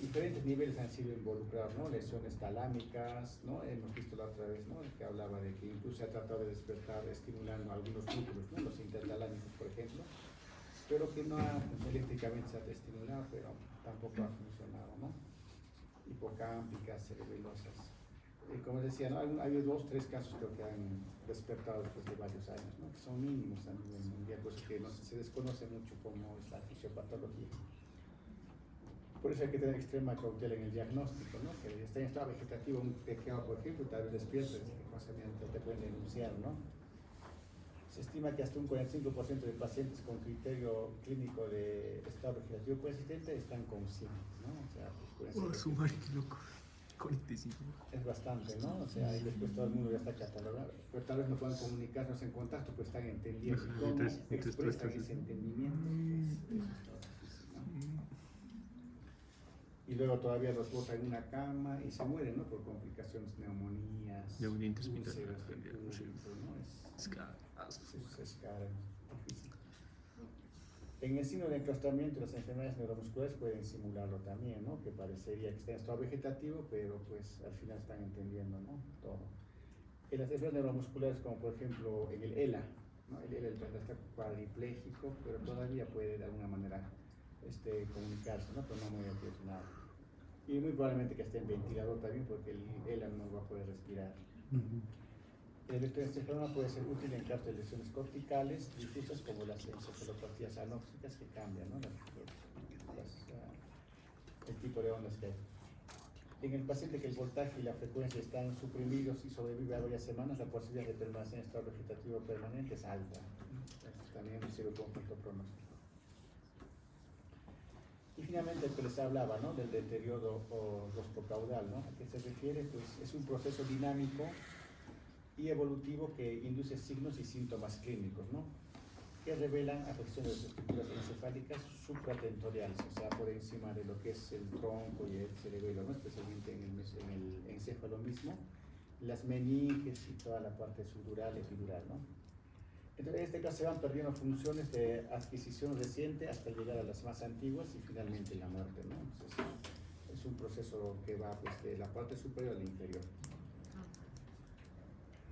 Diferentes niveles han sido involucrados, ¿no? Lesiones talámicas, ¿no? Hemos visto la otra vez, ¿no? El que hablaba de que incluso se ha tratado de despertar estimulando algunos núcleos, ¿no? Los intertalámicos, por ejemplo, pero que no ha, eléctricamente se ha estimulado, pero tampoco ha funcionado, ¿no? Hipocámpicas, cerebelosas. Como decía, ¿no? Ha habido 2 o 3 casos creo que han despertado después de varios años, ¿no? Que son mínimos a nivel mundial, pues que no se desconoce mucho cómo es la fisiopatología. Por eso hay que tener extrema cautela en el diagnóstico, ¿no? Que está en estado vegetativo un pequeño, por ejemplo, tal vez despierto, te pueden denunciar, ¿no? Se estima que hasta un 45% de pacientes con criterio clínico de estado vegetativo persistente están conscientes, ¿no? O sea, pues pueden ser... Madre, qué loco. 45. Es bastante, ¿no? O sea, y después todo el mundo ya está catalogado. Pero tal vez no puedan comunicarnos en contacto, pues están entendiendo. ¿Cómo expresan ese entendimiento? Pues, eso es todo difícil, ¿no? Y luego todavía los botan en una cama y se mueren, ¿no? Por complicaciones, neumonías, úlceras de público, ¿no? Es caro, difícil. En el signo de enclaustramiento, las enfermedades neuromusculares pueden simularlo también, ¿no? Que parecería que está en estado vegetativo, pero pues al final están entendiendo, ¿no? Todo. En las enfermedades neuromusculares, como por ejemplo en el ELA, ¿no? El ELA está cuadripléjico, pero todavía puede de alguna manera comunicarse, ¿no? Pero no muy apresurado. Y muy probablemente que esté en ventilador también, porque el ELA no va a poder respirar. El electroencefalograma puede ser útil en caso de lesiones corticales difusas como las encefalopatías anóxicas que cambian, ¿no? El tipo de ondas que hay. En el paciente que el voltaje y la frecuencia están suprimidos y sobrevive a varias semanas, la posibilidad de permanecer en estado vegetativo permanente es alta. Esto también sirve como efecto pronóstico. Y finalmente el que les hablaba, ¿no? Del deterioro rostrocaudal, ¿no? ¿A qué se refiere? Pues es un proceso dinámico y evolutivo que induce signos y síntomas clínicos, ¿no? Que revelan afecciones de las estructuras encefálicas supratentoriales, o sea, por encima de lo que es el tronco y el cerebelo, ¿no? Especialmente en el encéfalo mismo, las meninges y toda la parte sudural, epidural, ¿no? Entonces, en este caso se van perdiendo funciones de adquisición reciente hasta llegar a las más antiguas y finalmente la muerte, ¿no? Entonces, es un proceso que va pues, de la parte superior a la inferior.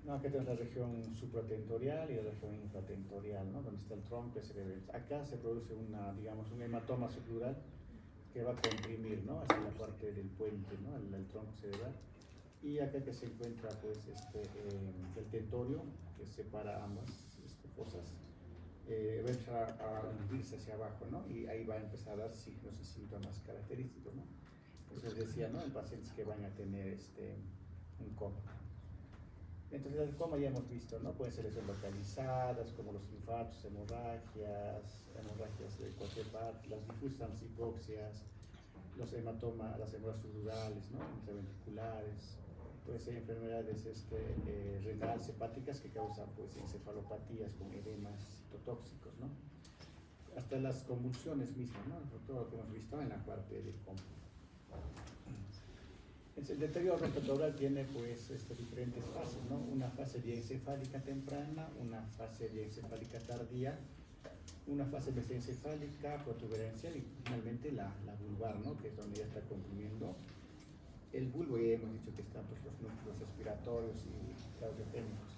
No, acá tenemos la región supratentorial y la región infratentorial, ¿no? Donde está el tronco y el cerebelo. Acá se produce un hematoma subdural que va a comprimir, ¿no? Hacia la parte del puente, ¿no? El tronco cerebral. Y acá que se encuentra, pues, el tentorio que separa ambas fosas. va a empezar a hundirse hacia abajo, ¿no? Y ahí va a empezar a dar signos y síntomas característicos, ¿no? Eso les decía, ¿no? En pacientes que van a tener un coma. Entonces, el coma ya hemos visto, ¿no? Pueden ser lesiones localizadas, como los infartos, hemorragias de cualquier parte, las difusas hipoxias, los hematomas, las hemorragias subdurales, ¿no? Intraventriculares. Pueden ser enfermedades renales hepáticas que causan pues, encefalopatías con edemas citotóxicos, ¿no? Hasta las convulsiones mismas, ¿no? Todo lo que hemos visto en la parte del coma. El deterioro frontotemporal tiene pues diferentes fases, ¿no? Una fase diencefálica temprana, una fase diencefálica tardía, una fase mesencefálica, protuberancial y finalmente la vulvar, ¿no? Que es donde ya está concluyendo el bulbo. Ya hemos dicho que están pues, los núcleos respiratorios y caudiogénicos.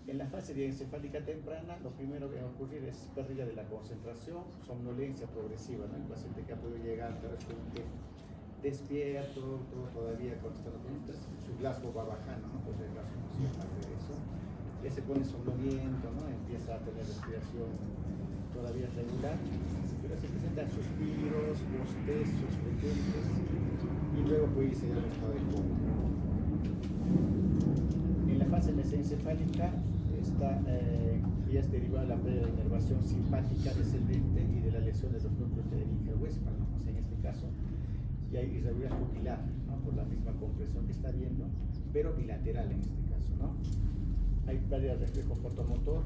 En la fase diencefálica temprana, lo primero que va a ocurrir es pérdida de la concentración, somnolencia progresiva, ¿no? El paciente que ha podido llegar a repente despierto, todavía contestando preguntas, su Glasgow va bajando, ¿no? Pues el Glasgow no sigue parte de eso. Ya se pone somnoliento, ¿no? Empieza a tener respiración todavía regular, pero se presentan suspiros, bostezos frecuentes y luego puede irse al estado de coma. En la fase mesencefálica ya es derivada de la pérdida de inervación simpática descendente y de la lesión de los núcleos de Eringer-Westphal, ¿no? O sea, en este caso, y hay irregularidad pupilar, ¿no? Por la misma compresión que está viendo, pero bilateral en este caso, ¿no? Hay pérdida de reflejo fotomotor,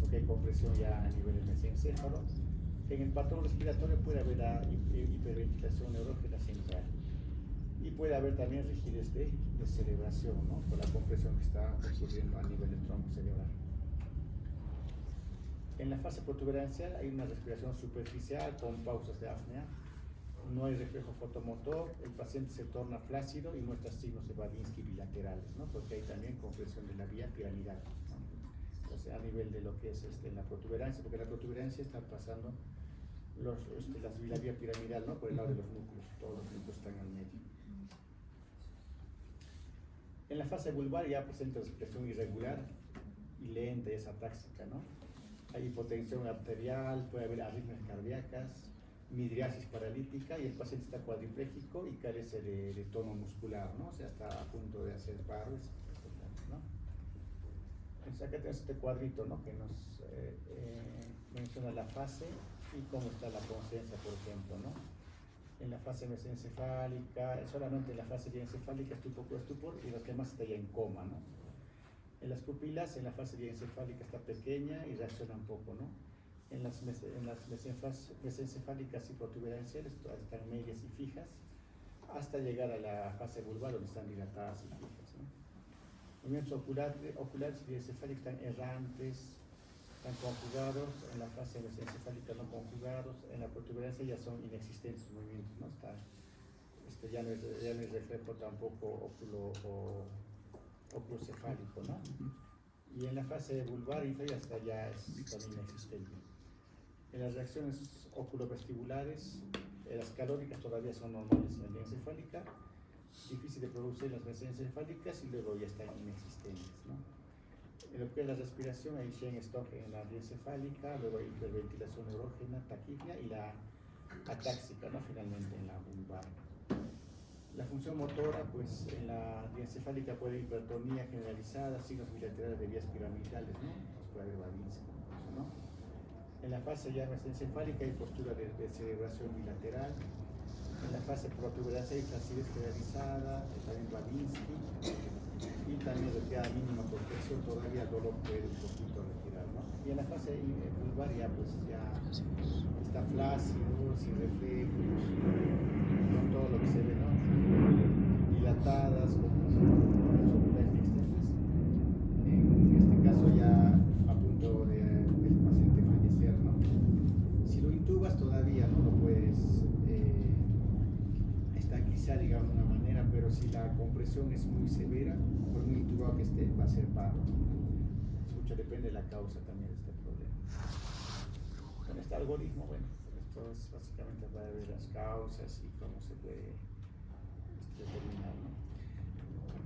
porque hay compresión ya a nivel del mesencéfalo. En el patrón respiratorio puede haber hiperventilación neurógena central y puede haber también rigidez de celebración, ¿no? Por la compresión que está ocurriendo a nivel del tronco cerebral. En la fase protuberancial hay una respiración superficial con pausas de apnea. No hay reflejo fotomotor, el paciente se torna flácido y muestra signos de Babinski bilaterales, ¿no? Porque hay también compresión de la vía piramidal, ¿no? O sea, a nivel de lo que es la protuberancia, porque la protuberancia está pasando la vía piramidal, ¿no? Por el lado de los núcleos, todos los núcleos están al medio. En la fase vulvar ya presenta respiración irregular y lenta, es atáxica, ¿no? Hay hipotensión arterial, puede haber arritmias cardíacas, midriasis paralítica y el paciente está cuadripléjico y carece de tono muscular, ¿no? O sea, está a punto de hacer paro, ¿no? Entonces acá tenemos este cuadrito, ¿no? Que nos menciona la fase y cómo está la conciencia, por ejemplo, ¿no? En la fase mesencefálica, solamente en la fase diencefálica estupor y los demás está ya en coma, ¿no? En las pupilas, en la fase diencefálica está pequeña y reacciona un poco, ¿no? En las mesencefálicas y protuberanciales están medias y fijas, hasta llegar a la fase vulvar donde están dilatadas y fijas, ¿no? Movimientos oculares y diencefálicos están errantes, están conjugados, en la fase mesencefálica no conjugados, en la protuberancia ya son inexistentes los movimientos, ¿no? Ya no es reflejo tampoco oculocefálico, ¿no? Y en la fase vulvar inferior hasta ya es también inexistente. En las reacciones oculovestibulares, las calóricas todavía son normales en la diencefálica, difícil de producir en las mesencefálicas y luego ya están inexistentes, ¿no? En lo que es la respiración, hay Schoenstock en la diencefálica, luego hay hiperventilación neurógena, taquipnea y la atáxica, ¿no? Finalmente en la vulvar. La función motora, pues en la diencefálica puede haber hipertonía generalizada, signos bilaterales de vías piramidales, ¿no? Puede haber Babinski, ¿no? En la fase ya mesencefálica hay postura de celebración bilateral. En la fase protuberancial hay flacidez generalizada, también Babinski, y también retirada mínima compresión, todavía el dolor puede un poquito retirar, ¿no? Y en la fase vulvar ya pues ya está flácido, sin reflejos, con todo lo que se ve, ¿no? Dilatadas, con oculares externas. En este caso ya a punto del paciente fallecer, ¿no? Si lo intubas todavía no lo puedes estabilizar, digamos, de una manera, pero si la compresión es muy severa, por muy intubado que esté, va a ser paro. Mucho depende de la causa también de este problema. Con este algoritmo, bueno, esto es básicamente para ver las causas y cómo se puede determinar, ¿no?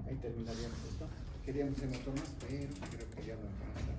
Ahí terminaríamos esto. Queríamos hacer otro más, pero creo que ya no alcanza.